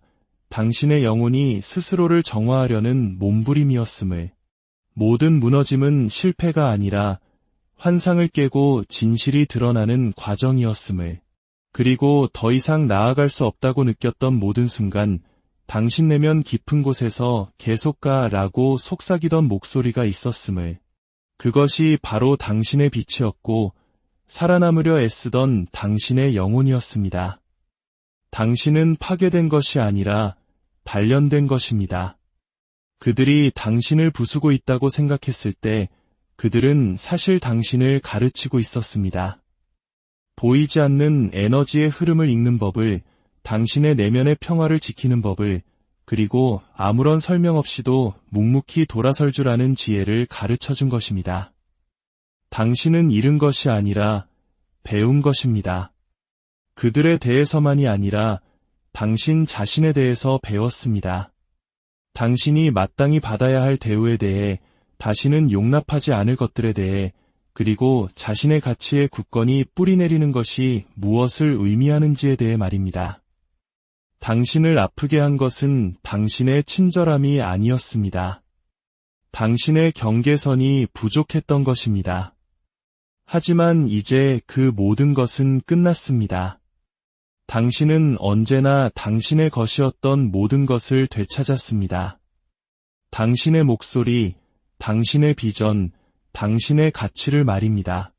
당신의 영혼이 스스로를 정화하려는 몸부림이었음을, 모든 무너짐은 실패가 아니라 환상을 깨고 진실이 드러나는 과정이었음을, 그리고 더 이상 나아갈 수 없다고 느꼈던 모든 순간 당신 내면 깊은 곳에서 계속 가라고 속삭이던 목소리가 있었음을, 그것이 바로 당신의 빛이었고 살아남으려 애쓰던 당신의 영혼이었습니다. 당신은 파괴된 것이 아니라 단련된 것입니다. 그들이 당신을 부수고 있다고 생각했을 때 그들은 사실 당신을 가르치고 있었습니다. 보이지 않는 에너지의 흐름을 읽는 법을 당신의 내면의 평화를 지키는 법을, 그리고 아무런 설명 없이도 묵묵히 돌아설 줄 아는 지혜를 가르쳐 준 것입니다. 당신은 잃은 것이 아니라 배운 것입니다. 그들에 대해서만이 아니라 당신 자신에 대해서 배웠습니다. 당신이 마땅히 받아야 할 대우에 대해, 다시는 용납하지 않을 것들에 대해, 그리고 자신의 가치에 굳건히 뿌리내리는 것이 무엇을 의미하는지에 대해 말입니다. 당신을 아프게 한 것은 당신의 친절함이 아니었습니다. 당신의 경계선이 부족했던 것입니다. 하지만 이제 그 모든 것은 끝났습니다. 당신은 언제나 당신의 것이었던 모든 것을 되찾았습니다. 당신의 목소리, 당신의 비전, 당신의 가치를 말입니다.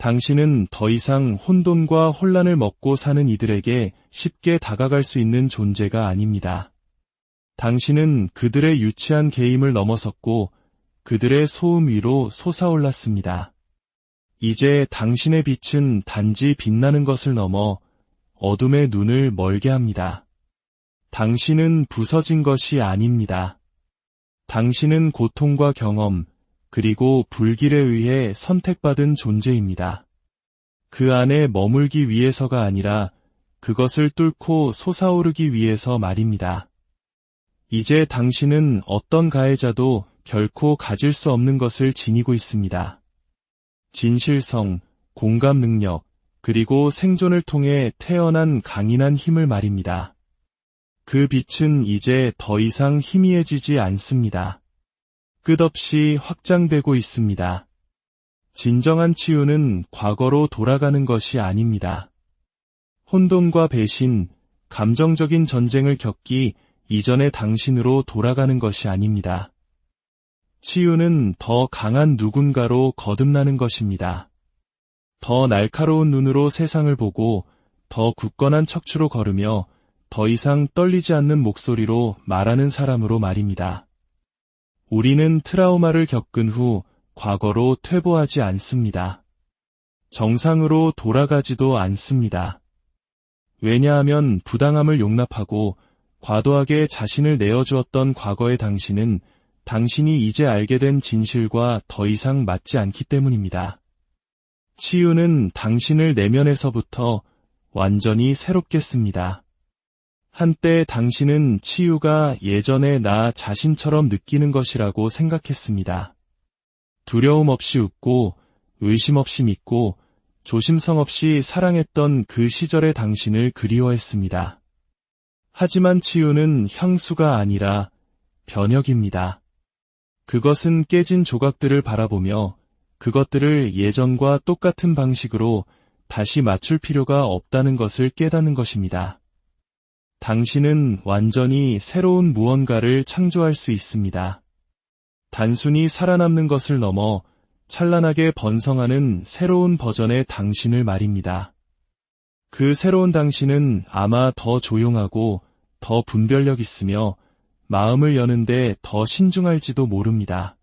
당신은 더 이상 혼돈과 혼란을 먹고 사는 이들에게 쉽게 다가갈 수 있는 존재가 아닙니다. 당신은 그들의 유치한 개임을 넘어섰고 그들의 소음 위로 솟아올랐습니다. 이제 당신의 빛은 단지 빛나는 것을 넘어 어둠의 눈을 멀게 합니다. 당신은 부서진 것이 아닙니다. 당신은 고통과 경험, 그리고 불길에 의해 선택받은 존재입니다. 그 안에 머물기 위해서가 아니라 그것을 뚫고 솟아오르기 위해서 말입니다. 이제 당신은 어떤 가해자도 결코 가질 수 없는 것을 지니고 있습니다. 진실성, 공감 능력, 그리고 생존을 통해 태어난 강인한 힘을 말입니다. 그 빛은 이제 더 이상 희미해지지 않습니다. 끝없이 확장되고 있습니다. 진정한 치유는 과거로 돌아가는 것이 아닙니다. 혼돈과 배신, 감정적인 전쟁을 겪기 이전의 당신으로 돌아가는 것이 아닙니다. 치유는 더 강한 누군가로 거듭나는 것입니다. 더 날카로운 눈으로 세상을 보고 더 굳건한 척추로 걸으며 더 이상 떨리지 않는 목소리로 말하는 사람으로 말입니다. 우리는 트라우마를 겪은 후 과거로 퇴보하지 않습니다. 정상으로 돌아가지도 않습니다. 왜냐하면 부당함을 용납하고 과도하게 자신을 내어주었던 과거의 당신은 당신이 이제 알게 된 진실과 더 이상 맞지 않기 때문입니다. 치유는 당신을 내면에서부터 완전히 새롭게 씁니다. 한때 당신은 치유가 예전의 나 자신처럼 느끼는 것이라고 생각했습니다. 두려움 없이 웃고 의심 없이 믿고 조심성 없이 사랑했던 그 시절의 당신을 그리워했습니다. 하지만 치유는 향수가 아니라 변혁입니다. 그것은 깨진 조각들을 바라보며 그것들을 예전과 똑같은 방식으로 다시 맞출 필요가 없다는 것을 깨닫는 것입니다. 당신은 완전히 새로운 무언가를 창조할 수 있습니다. 단순히 살아남는 것을 넘어 찬란하게 번성하는 새로운 버전의 당신을 말입니다. 그 새로운 당신은 아마 더 조용하고 더 분별력 있으며 마음을 여는데 더 신중할지도 모릅니다.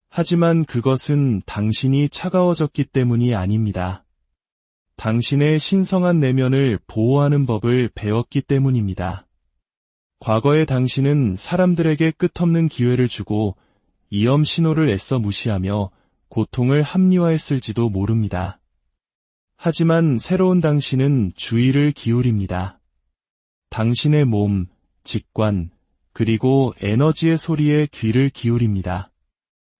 하지만 그것은 당신이 차가워졌기 때문이 아닙니다. 당신의 신성한 내면을 보호하는 법을 배웠기 때문입니다. 과거의 당신은 사람들에게 끝없는 기회를 주고 이엄 신호를 애써 무시하며 고통을 합리화했을지도 모릅니다. 하지만 새로운 당신은 주의를 기울입니다. 당신의 몸, 직관, 그리고 에너지의 소리에 귀를 기울입니다.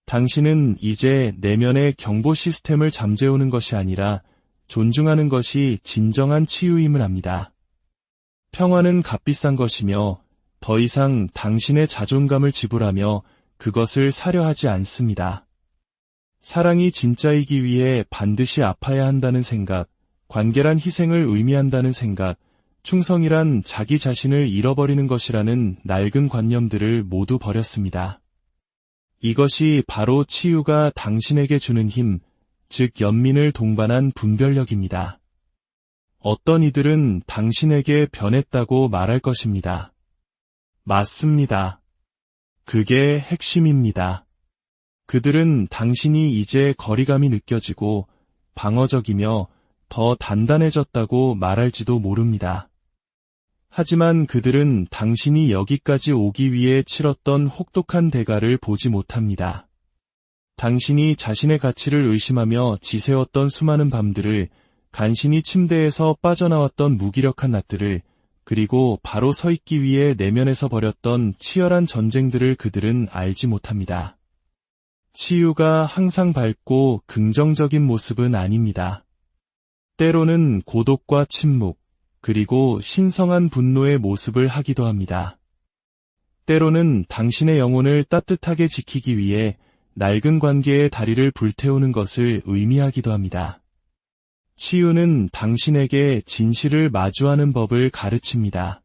당신은 이제 내면의 경보 시스템을 잠재우는 것이 아니라 존중하는 것이 진정한 치유임을 압니다. 평화는 값비싼 것이며 더 이상 당신의 자존감을 지불하며 그것을 사려 하지 않습니다. 사랑이 진짜이기 위해 반드시 아파야 한다는 생각, 관계란 희생을 의미한다는 생각, 충성이란 자기 자신을 잃어버리는 것이라는 낡은 관념들을 모두 버렸습니다. 이것이 바로 치유가 당신에게 주는 힘, 즉 연민을 동반한 분별력입니다. 어떤 이들은 당신에게 변했다고 말할 것입니다. 맞습니다. 그게 핵심입니다. 그들은 당신이 이제 거리감이 느껴지고 방어적이며 더 단단해졌다고 말할지도 모릅니다. 하지만 그들은 당신이 여기까지 오기 위해 치렀던 혹독한 대가를 보지 못합니다. 당신이 자신의 가치를 의심하며 지새웠던 수많은 밤들을, 간신히 침대에서 빠져나왔던 무기력한 낮들을, 그리고 바로 서 있기 위해 내면에서 벌였던 치열한 전쟁들을 그들은 알지 못합니다. 치유가 항상 밝고 긍정적인 모습은 아닙니다. 때로는 고독과 침묵, 그리고 신성한 분노의 모습을 하기도 합니다. 때로는 당신의 영혼을 따뜻하게 지키기 위해 낡은 관계의 다리를 불태우는 것을 의미하기도 합니다. 치유는 당신에게 진실을 마주하는 법을 가르칩니다.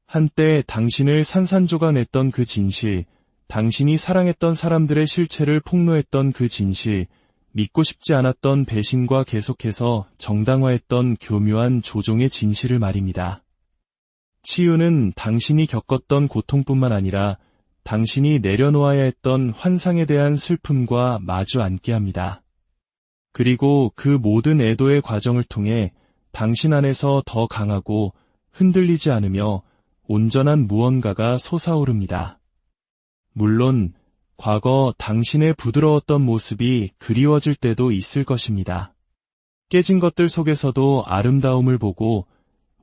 한때 당신을 산산조각냈던 그 진실, 당신이 사랑했던 사람들의 실체를 폭로했던 그 진실, 믿고 싶지 않았던 배신과 계속해서 정당화했던 교묘한 조종의 진실을 말입니다. 치유는 당신이 겪었던 고통뿐만 아니라 당신이 내려놓아야 했던 환상에 대한 슬픔과 마주 앉게 합니다. 그리고 그 모든 애도의 과정을 통해 당신 안에서 더 강하고 흔들리지 않으며 온전한 무언가가 솟아오릅니다. 물론 과거 당신의 부드러웠던 모습이 그리워질 때도 있을 것입니다. 깨진 것들 속에서도 아름다움을 보고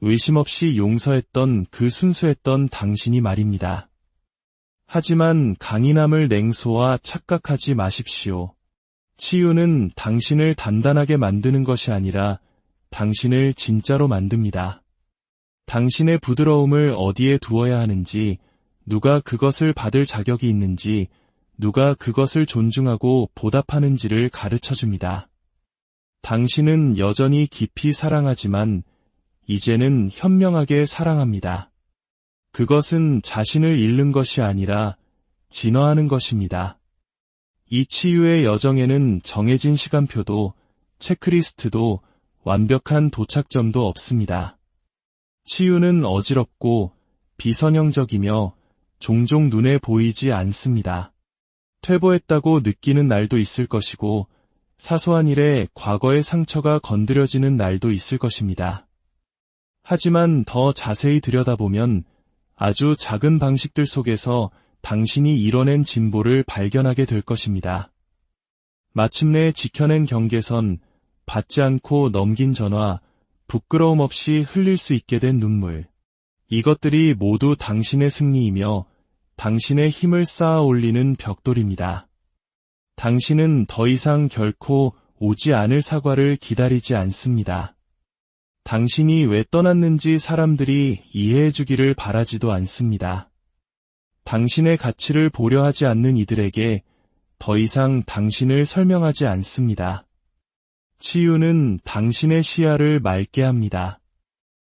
의심 없이 용서했던 그 순수했던 당신이 말입니다. 하지만 강인함을 냉소와 착각하지 마십시오. 치유는 당신을 단단하게 만드는 것이 아니라 당신을 진짜로 만듭니다. 당신의 부드러움을 어디에 두어야 하는지, 누가 그것을 받을 자격이 있는지, 누가 그것을 존중하고 보답하는지를 가르쳐줍니다. 당신은 여전히 깊이 사랑하지만 이제는 현명하게 사랑합니다. 그것은 자신을 잃는 것이 아니라 진화하는 것입니다. 이 치유의 여정에는 정해진 시간표도, 체크리스트도, 완벽한 도착점도 없습니다. 치유는 어지럽고 비선형적이며 종종 눈에 보이지 않습니다. 퇴보했다고 느끼는 날도 있을 것이고, 사소한 일에 과거의 상처가 건드려지는 날도 있을 것입니다. 하지만 더 자세히 들여다보면 아주 작은 방식들 속에서 당신이 이뤄낸 진보를 발견하게 될 것입니다. 마침내 지켜낸 경계선, 받지 않고 넘긴 전화, 부끄러움 없이 흘릴 수 있게 된 눈물. 이것들이 모두 당신의 승리이며 당신의 힘을 쌓아 올리는 벽돌입니다. 당신은 더 이상 결코 오지 않을 사과를 기다리지 않습니다. 당신이 왜 떠났는지 사람들이 이해해 주기를 바라지도 않습니다. 당신의 가치를 보려 하지 않는 이들에게 더 이상 당신을 설명하지 않습니다. 치유는 당신의 시야를 맑게 합니다.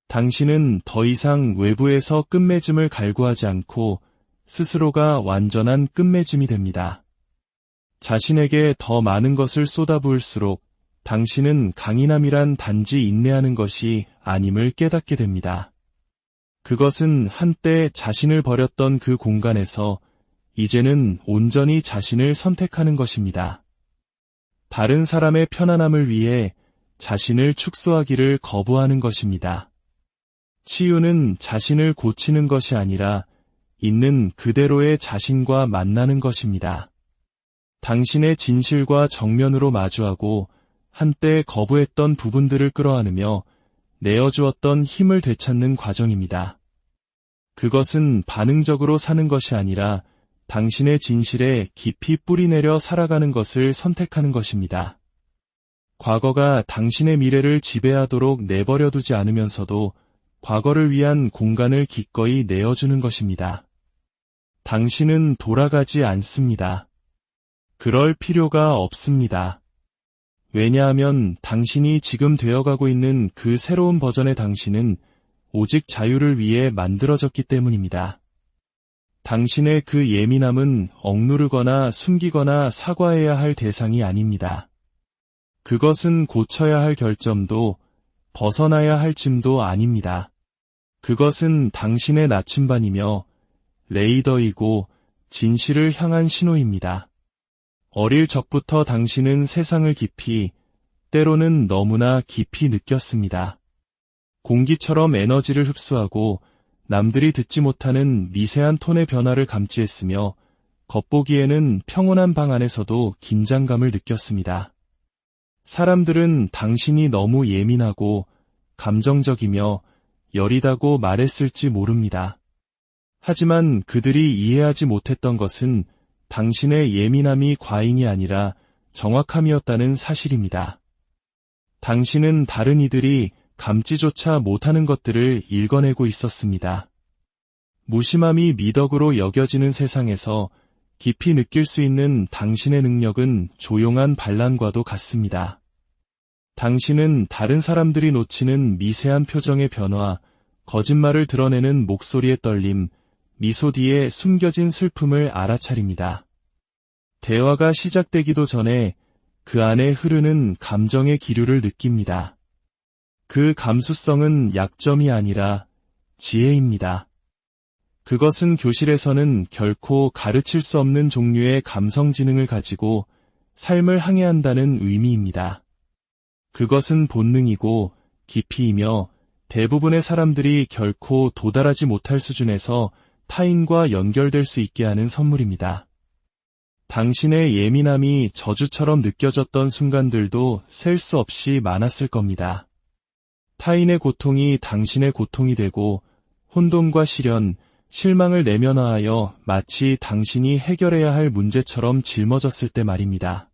당신은 더 이상 외부에서 끝맺음을 갈구하지 않고 스스로가 완전한 끝맺음이 됩니다. 자신에게 더 많은 것을 쏟아부을수록 당신은 강인함이란 단지 인내하는 것이 아님을 깨닫게 됩니다. 그것은 한때 자신을 버렸던 그 공간에서 이제는 온전히 자신을 선택하는 것입니다. 다른 사람의 편안함을 위해 자신을 축소하기를 거부하는 것입니다. 치유는 자신을 고치는 것이 아니라 있는 그대로의 자신과 만나는 것입니다. 당신의 진실과 정면으로 마주하고 한때 거부했던 부분들을 끌어안으며 내어주었던 힘을 되찾는 과정입니다. 그것은 반응적으로 사는 것이 아니라 당신의 진실에 깊이 뿌리내려 살아가는 것을 선택하는 것입니다. 과거가 당신의 미래를 지배하도록 내버려두지 않으면서도 과거를 위한 공간을 기꺼이 내어주는 것입니다. 당신은 돌아가지 않습니다. 그럴 필요가 없습니다. 왜냐하면 당신이 지금 되어가고 있는 그 새로운 버전의 당신은 오직 자유를 위해 만들어졌기 때문입니다. 당신의 그 예민함은 억누르거나 숨기거나 사과해야 할 대상이 아닙니다. 그것은 고쳐야 할 결점도 벗어나야 할 짐도 아닙니다. 그것은 당신의 나침반이며 레이더이고 진실을 향한 신호입니다. 어릴 적부터 당신은 세상을 깊이, 때로는 너무나 깊이 느꼈습니다. 공기처럼 에너지를 흡수하고 남들이 듣지 못하는 미세한 톤의 변화를 감지했으며 겉보기에는 평온한 방 안에서도 긴장감을 느꼈습니다. 사람들은 당신이 너무 예민하고 감정적이며 여리다고 말했을지 모릅니다. 하지만 그들이 이해하지 못했던 것은 당신의 예민함이 과잉이 아니라 정확함이었다는 사실입니다. 당신은 다른 이들이 감지조차 못하는 것들을 읽어내고 있었습니다. 무심함이 미덕으로 여겨지는 세상에서 깊이 느낄 수 있는 당신의 능력은 조용한 반란과도 같습니다. 당신은 다른 사람들이 놓치는 미세한 표정의 변화, 거짓말을 드러내는 목소리의 떨림, 미소 뒤에 숨겨진 슬픔을 알아차립니다. 대화가 시작되기도 전에 그 안에 흐르는 감정의 기류를 느낍니다. 그 감수성은 약점이 아니라 지혜입니다. 그것은 교실에서는 결코 가르칠 수 없는 종류의 감성 지능을 가지고 삶을 항해한다는 의미입니다. 그것은 본능이고 깊이이며 대부분의 사람들이 결코 도달하지 못할 수준에서 타인과 연결될 수 있게 하는 선물입니다. 당신의 예민함이 저주처럼 느껴졌던 순간들도 셀 수 없이 많았을 겁니다. 타인의 고통이 당신의 고통이 되고 혼돈과 시련, 실망을 내면화하여 마치 당신이 해결해야 할 문제처럼 짊어졌을 때 말입니다.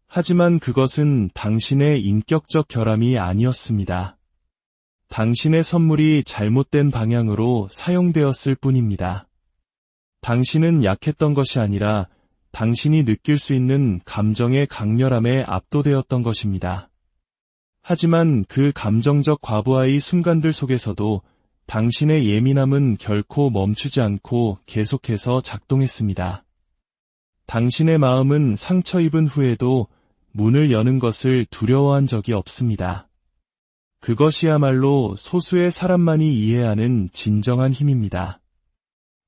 하지만 그것은 당신의 인격적 결함이 아니었습니다. 당신의 선물이 잘못된 방향으로 사용되었을 뿐입니다. 당신은 약했던 것이 아니라 당신이 느낄 수 있는 감정의 강렬함에 압도되었던 것입니다. 하지만 그 감정적 과부하의 순간들 속에서도 당신의 예민함은 결코 멈추지 않고 계속해서 작동했습니다. 당신의 마음은 상처 입은 후에도 문을 여는 것을 두려워한 적이 없습니다. 그것이야말로 소수의 사람만이 이해하는 진정한 힘입니다.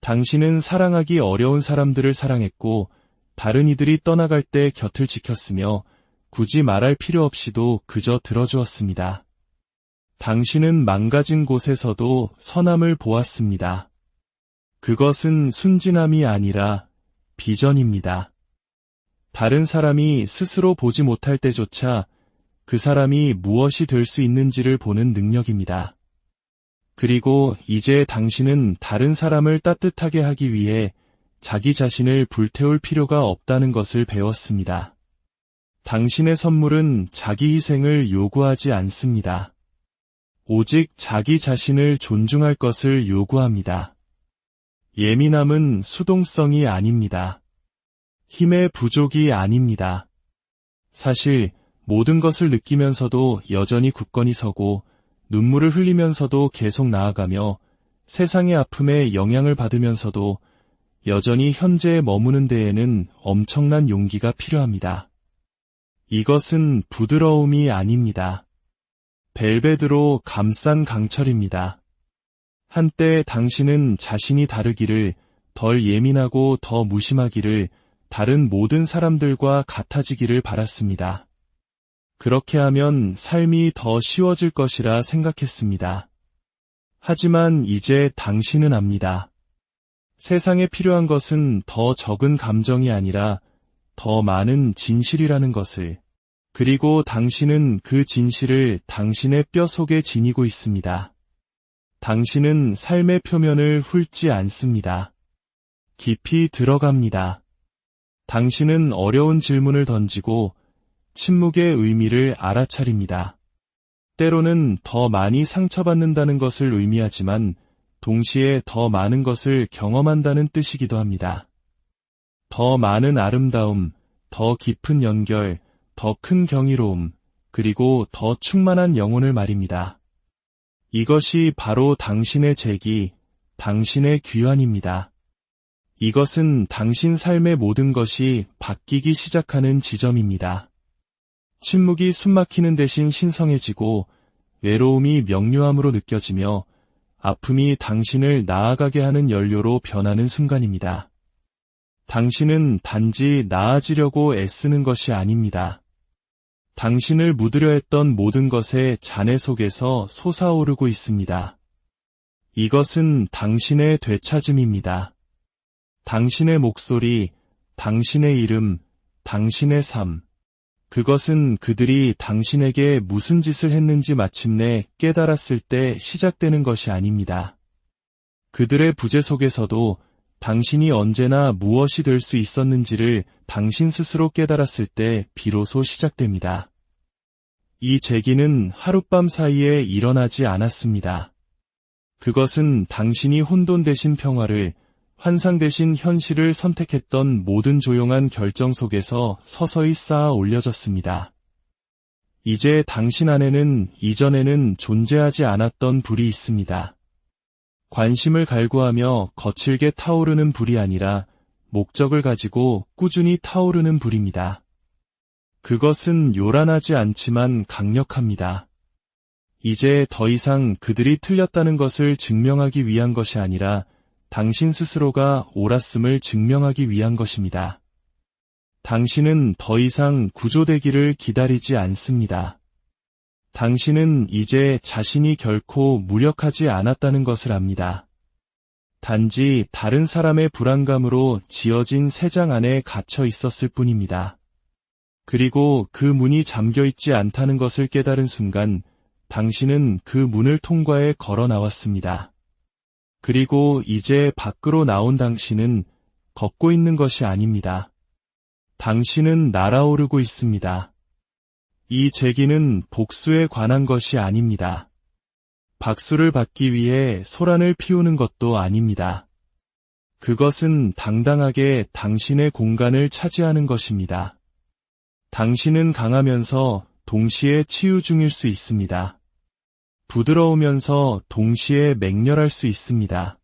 당신은 사랑하기 어려운 사람들을 사랑했고 다른 이들이 떠나갈 때 곁을 지켰으며 굳이 말할 필요 없이도 그저 들어주었습니다. 당신은 망가진 곳에서도 선함을 보았습니다. 그것은 순진함이 아니라 비전입니다. 다른 사람이 스스로 보지 못할 때조차 그 사람이 무엇이 될 수 있는지를 보는 능력입니다. 그리고 이제 당신은 다른 사람을 따뜻하게 하기 위해 자기 자신을 불태울 필요가 없다는 것을 배웠습니다. 당신의 선물은 자기 희생을 요구하지 않습니다. 오직 자기 자신을 존중할 것을 요구합니다. 예민함은 수동성이 아닙니다. 힘의 부족이 아닙니다. 사실 모든 것을 느끼면서도 여전히 굳건히 서고 눈물을 흘리면서도 계속 나아가며 세상의 아픔에 영향을 받으면서도 여전히 현재에 머무는 데에는 엄청난 용기가 필요합니다. 이것은 부드러움이 아닙니다. 벨벳으로 감싼 강철입니다. 한때 당신은 자신이 다르기를, 덜 예민하고 더 무심하기를, 다른 모든 사람들과 같아지기를 바랐습니다. 그렇게 하면 삶이 더 쉬워질 것이라 생각했습니다. 하지만 이제 당신은 압니다. 세상에 필요한 것은 더 적은 감정이 아니라 더 많은 진실이라는 것을. 그리고 당신은 그 진실을 당신의 뼈 속에 지니고 있습니다. 당신은 삶의 표면을 훑지 않습니다. 깊이 들어갑니다. 당신은 어려운 질문을 던지고 침묵의 의미를 알아차립니다. 때로는 더 많이 상처받는다는 것을 의미하지만 동시에 더 많은 것을 경험한다는 뜻이기도 합니다. 더 많은 아름다움, 더 깊은 연결, 더 큰 경이로움, 그리고 더 충만한 영혼을 말입니다. 이것이 바로 당신의 재기, 당신의 귀환입니다. 이것은 당신 삶의 모든 것이 바뀌기 시작하는 지점입니다. 침묵이 숨막히는 대신 신성해지고 외로움이 명료함으로 느껴지며 아픔이 당신을 나아가게 하는 연료로 변하는 순간입니다. 당신은 단지 나아지려고 애쓰는 것이 아닙니다. 당신을 묻으려 했던 모든 것의 잔해 속에서 솟아오르고 있습니다. 이것은 당신의 되찾음입니다. 당신의 목소리, 당신의 이름, 당신의 삶. 그것은 그들이 당신에게 무슨 짓을 했는지 마침내 깨달았을 때 시작되는 것이 아닙니다. 그들의 부재 속에서도 당신이 언제나 무엇이 될 수 있었는지를 당신 스스로 깨달았을 때 비로소 시작됩니다. 이 재기는 하룻밤 사이에 일어나지 않았습니다. 그것은 당신이 혼돈 대신 평화를, 환상 대신 현실을 선택했던 모든 조용한 결정 속에서 서서히 쌓아 올려졌습니다. 이제 당신 안에는 이전에는 존재하지 않았던 불이 있습니다. 관심을 갈구하며 거칠게 타오르는 불이 아니라 목적을 가지고 꾸준히 타오르는 불입니다. 그것은 요란하지 않지만 강력합니다. 이제 더 이상 그들이 틀렸다는 것을 증명하기 위한 것이 아니라 당신 스스로가 옳았음을 증명하기 위한 것입니다. 당신은 더 이상 구조되기를 기다리지 않습니다. 당신은 이제 자신이 결코 무력하지 않았다는 것을 압니다. 단지 다른 사람의 불안감으로 지어진 새 장 안에 갇혀 있었을 뿐입니다. 그리고 그 문이 잠겨 있지 않다는 것을 깨달은 순간 당신은 그 문을 통과해 걸어 나왔습니다. 그리고 이제 밖으로 나온 당신은 걷고 있는 것이 아닙니다. 당신은 날아오르고 있습니다. 이 재기는 복수에 관한 것이 아닙니다. 박수를 받기 위해 소란을 피우는 것도 아닙니다. 그것은 당당하게 당신의 공간을 차지하는 것입니다. 당신은 강하면서 동시에 치유 중일 수 있습니다. 부드러우면서 동시에 맹렬할 수 있습니다.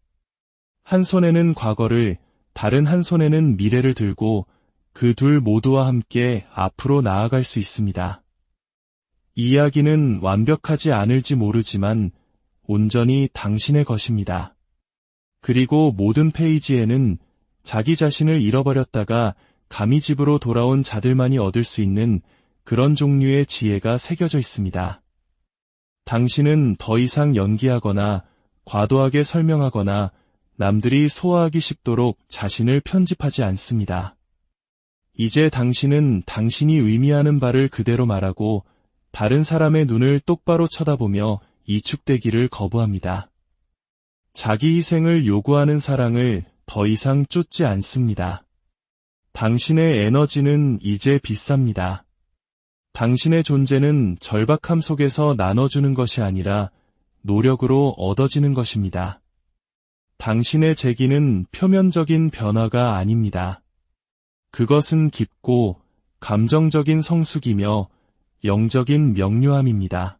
한 손에는 과거를, 다른 한 손에는 미래를 들고 그 둘 모두와 함께 앞으로 나아갈 수 있습니다. 이야기는 완벽하지 않을지 모르지만 온전히 당신의 것입니다. 그리고 모든 페이지에는 자기 자신을 잃어버렸다가 감히 집으로 돌아온 자들만이 얻을 수 있는 그런 종류의 지혜가 새겨져 있습니다. 당신은 더 이상 연기하거나 과도하게 설명하거나 남들이 소화하기 쉽도록 자신을 편집하지 않습니다. 이제 당신은 당신이 의미하는 바를 그대로 말하고 다른 사람의 눈을 똑바로 쳐다보며 이축되기를 거부합니다. 자기 희생을 요구하는 사랑을 더 이상 쫓지 않습니다. 당신의 에너지는 이제 비쌉니다. 당신의 존재는 절박함 속에서 나눠주는 것이 아니라 노력으로 얻어지는 것입니다. 당신의 재기는 표면적인 변화가 아닙니다. 그것은 깊고 감정적인 성숙이며 영적인 명료함입니다.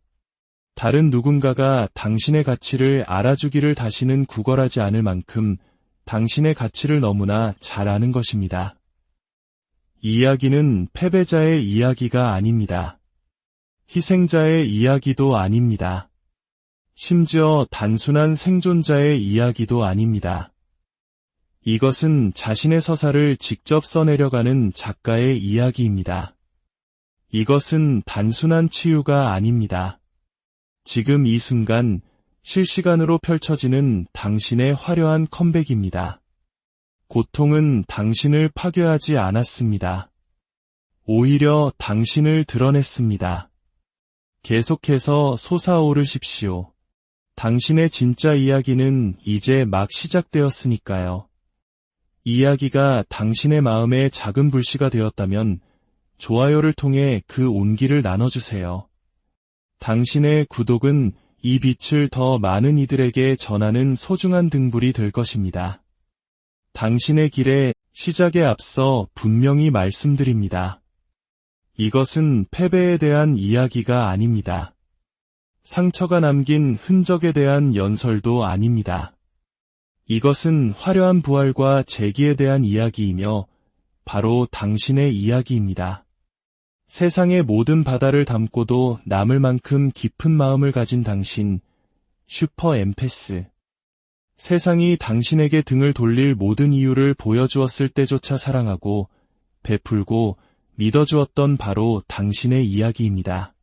다른 누군가가 당신의 가치를 알아주기를 다시는 구걸하지 않을 만큼 당신의 가치를 너무나 잘 아는 것입니다. 이야기는 패배자의 이야기가 아닙니다. 희생자의 이야기도 아닙니다. 심지어 단순한 생존자의 이야기도 아닙니다. 이것은 자신의 서사를 직접 써내려가는 작가의 이야기입니다. 이것은 단순한 치유가 아닙니다. 지금 이 순간 실시간으로 펼쳐지는 당신의 화려한 컴백입니다. 고통은 당신을 파괴하지 않았습니다. 오히려 당신을 드러냈습니다. 계속해서 솟아오르십시오. 당신의 진짜 이야기는 이제 막 시작되었으니까요. 이야기가 당신의 마음에 작은 불씨가 되었다면 좋아요를 통해 그 온기를 나눠주세요. 당신의 구독은 이 빛을 더 많은 이들에게 전하는 소중한 등불이 될 것입니다. 당신의 길의 시작에 앞서 분명히 말씀드립니다. 이것은 패배에 대한 이야기가 아닙니다. 상처가 남긴 흔적에 대한 연설도 아닙니다. 이것은 화려한 부활과 재기에 대한 이야기이며 바로 당신의 이야기입니다. 세상의 모든 바다를 담고도 남을 만큼 깊은 마음을 가진 당신, 슈퍼 엠패스. 세상이 당신에게 등을 돌릴 모든 이유를 보여주었을 때조차 사랑하고, 베풀고, 믿어주었던 바로 당신의 이야기입니다.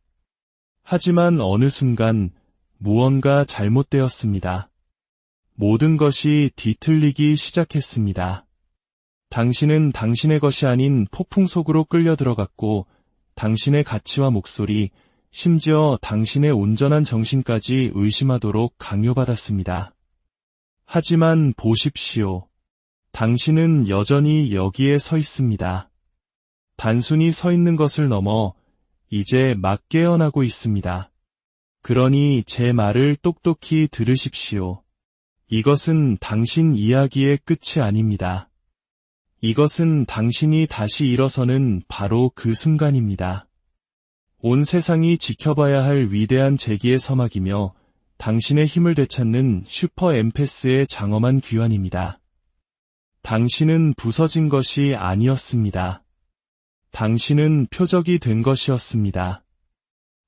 하지만 어느 순간 무언가 잘못되었습니다. 모든 것이 뒤틀리기 시작했습니다. 당신은 당신의 것이 아닌 폭풍 속으로 끌려 들어갔고 당신의 가치와 목소리, 심지어 당신의 온전한 정신까지 의심하도록 강요받았습니다. 하지만 보십시오. 당신은 여전히 여기에 서 있습니다. 단순히 서 있는 것을 넘어 이제 막 깨어나고 있습니다. 그러니 제 말을 똑똑히 들으십시오. 이것은 당신 이야기의 끝이 아닙니다. 이것은 당신이 다시 일어서는 바로 그 순간입니다. 온 세상이 지켜봐야 할 위대한 재기의 서막이며 당신의 힘을 되찾는 슈퍼 엠페스의 장엄한 귀환입니다. 당신은 부서진 것이 아니었습니다. 당신은 표적이 된 것이었습니다.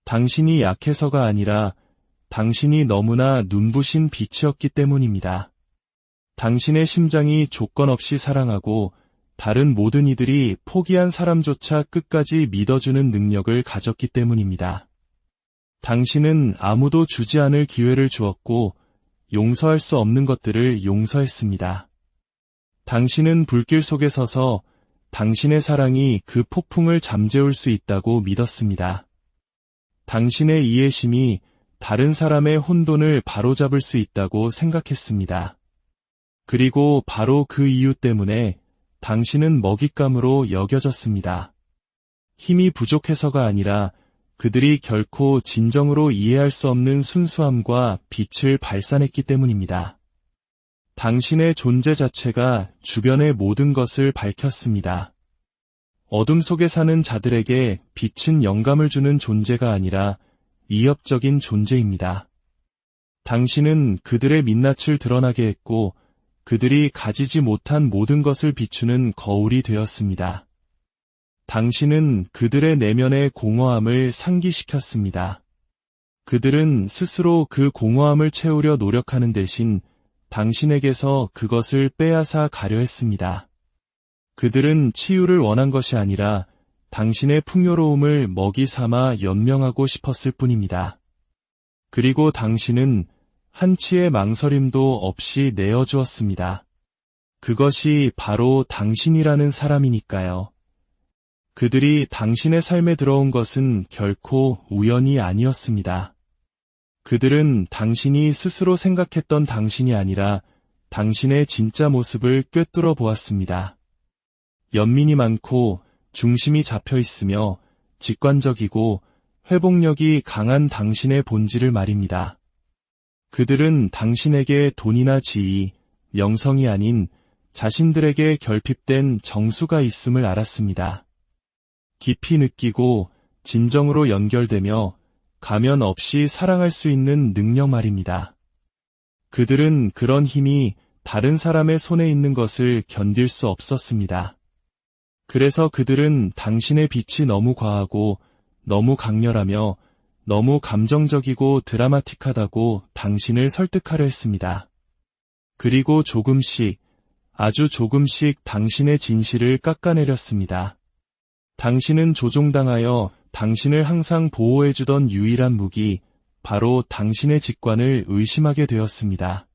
당신이 약해서가 아니라 당신이 너무나 눈부신 빛이었기 때문입니다. 당신의 심장이 조건 없이 사랑하고 다른 모든 이들이 포기한 사람조차 끝까지 믿어주는 능력을 가졌기 때문입니다. 당신은 아무도 주지 않을 기회를 주었고 용서할 수 없는 것들을 용서했습니다. 당신은 불길 속에 서서 당신의 사랑이 그 폭풍을 잠재울 수 있다고 믿었습니다. 당신의 이해심이 다른 사람의 혼돈을 바로잡을 수 있다고 생각했습니다. 그리고 바로 그 이유 때문에 당신은 먹잇감으로 여겨졌습니다. 힘이 부족해서가 아니라 그들이 결코 진정으로 이해할 수 없는 순수함과 빛을 발산했기 때문입니다. 당신의 존재 자체가 주변의 모든 것을 밝혔습니다. 어둠 속에 사는 자들에게 빛은 영감을 주는 존재가 아니라 위협적인 존재입니다. 당신은 그들의 민낯을 드러나게 했고 그들이 가지지 못한 모든 것을 비추는 거울이 되었습니다. 당신은 그들의 내면의 공허함을 상기시켰습니다. 그들은 스스로 그 공허함을 채우려 노력하는 대신 당신에게서 그것을 빼앗아 가려 했습니다. 그들은 치유를 원한 것이 아니라 당신의 풍요로움을 먹이 삼아 연명하고 싶었을 뿐입니다. 그리고 당신은 한치의 망설임도 없이 내어주었습니다. 그것이 바로 당신이라는 사람이니까요. 그들이 당신의 삶에 들어온 것은 결코 우연이 아니었습니다. 그들은 당신이 스스로 생각했던 당신이 아니라 당신의 진짜 모습을 꿰뚫어 보았습니다. 연민이 많고 중심이 잡혀 있으며 직관적이고 회복력이 강한 당신의 본질을 말입니다. 그들은 당신에게 돈이나 지위, 명성이 아닌 자신들에게 결핍된 정수가 있음을 알았습니다. 깊이 느끼고 진정으로 연결되며 가면 없이 사랑할 수 있는 능력 말입니다. 그들은 그런 힘이 다른 사람의 손에 있는 것을 견딜 수 없었습니다. 그래서 그들은 당신의 빛이 너무 과하고 너무 강렬하며 너무 감정적이고 드라마틱하다고 당신을 설득하려 했습니다. 그리고 조금씩, 아주 조금씩 당신의 진실을 깎아내렸습니다. 당신은 조종당하여 당신을 항상 보호해주던 유일한 무기, 바로 당신의 직관을 의심하게 되었습니다.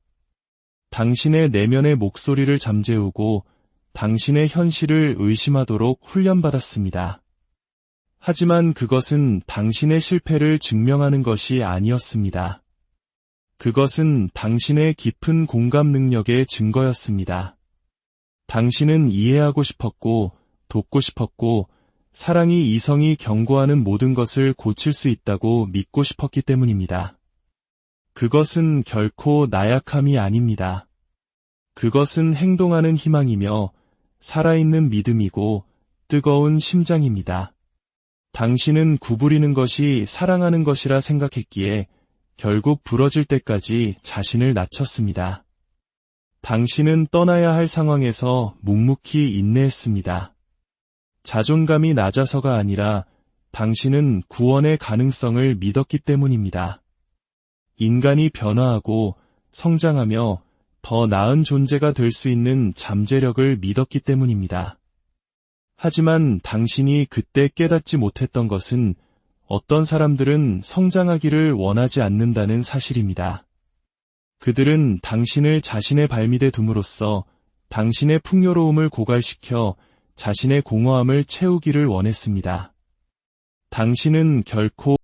당신의 내면의 목소리를 잠재우고 당신의 현실을 의심하도록 훈련받았습니다. 하지만 그것은 당신의 실패를 증명하는 것이 아니었습니다. 그것은 당신의 깊은 공감 능력의 증거였습니다. 당신은 이해하고 싶었고, 돕고 싶었고, 사랑이 이성이 경고하는 모든 것을 고칠 수 있다고 믿고 싶었기 때문입니다. 그것은 결코 나약함이 아닙니다. 그것은 행동하는 희망이며 살아있는 믿음이고 뜨거운 심장입니다. 당신은 구부리는 것이 사랑하는 것이라 생각했기에 결국 부러질 때까지 자신을 낮췄습니다. 당신은 떠나야 할 상황에서 묵묵히 인내했습니다. 자존감이 낮아서가 아니라 당신은 구원의 가능성을 믿었기 때문입니다. 인간이 변화하고 성장하며 더 나은 존재가 될 수 있는 잠재력을 믿었기 때문입니다. 하지만 당신이 그때 깨닫지 못했던 것은 어떤 사람들은 성장하기를 원하지 않는다는 사실입니다. 그들은 당신을 자신의 발밑에 둠으로써 당신의 풍요로움을 고갈시켜 자신의 공허함을 채우기를 원했습니다. 당신은 결코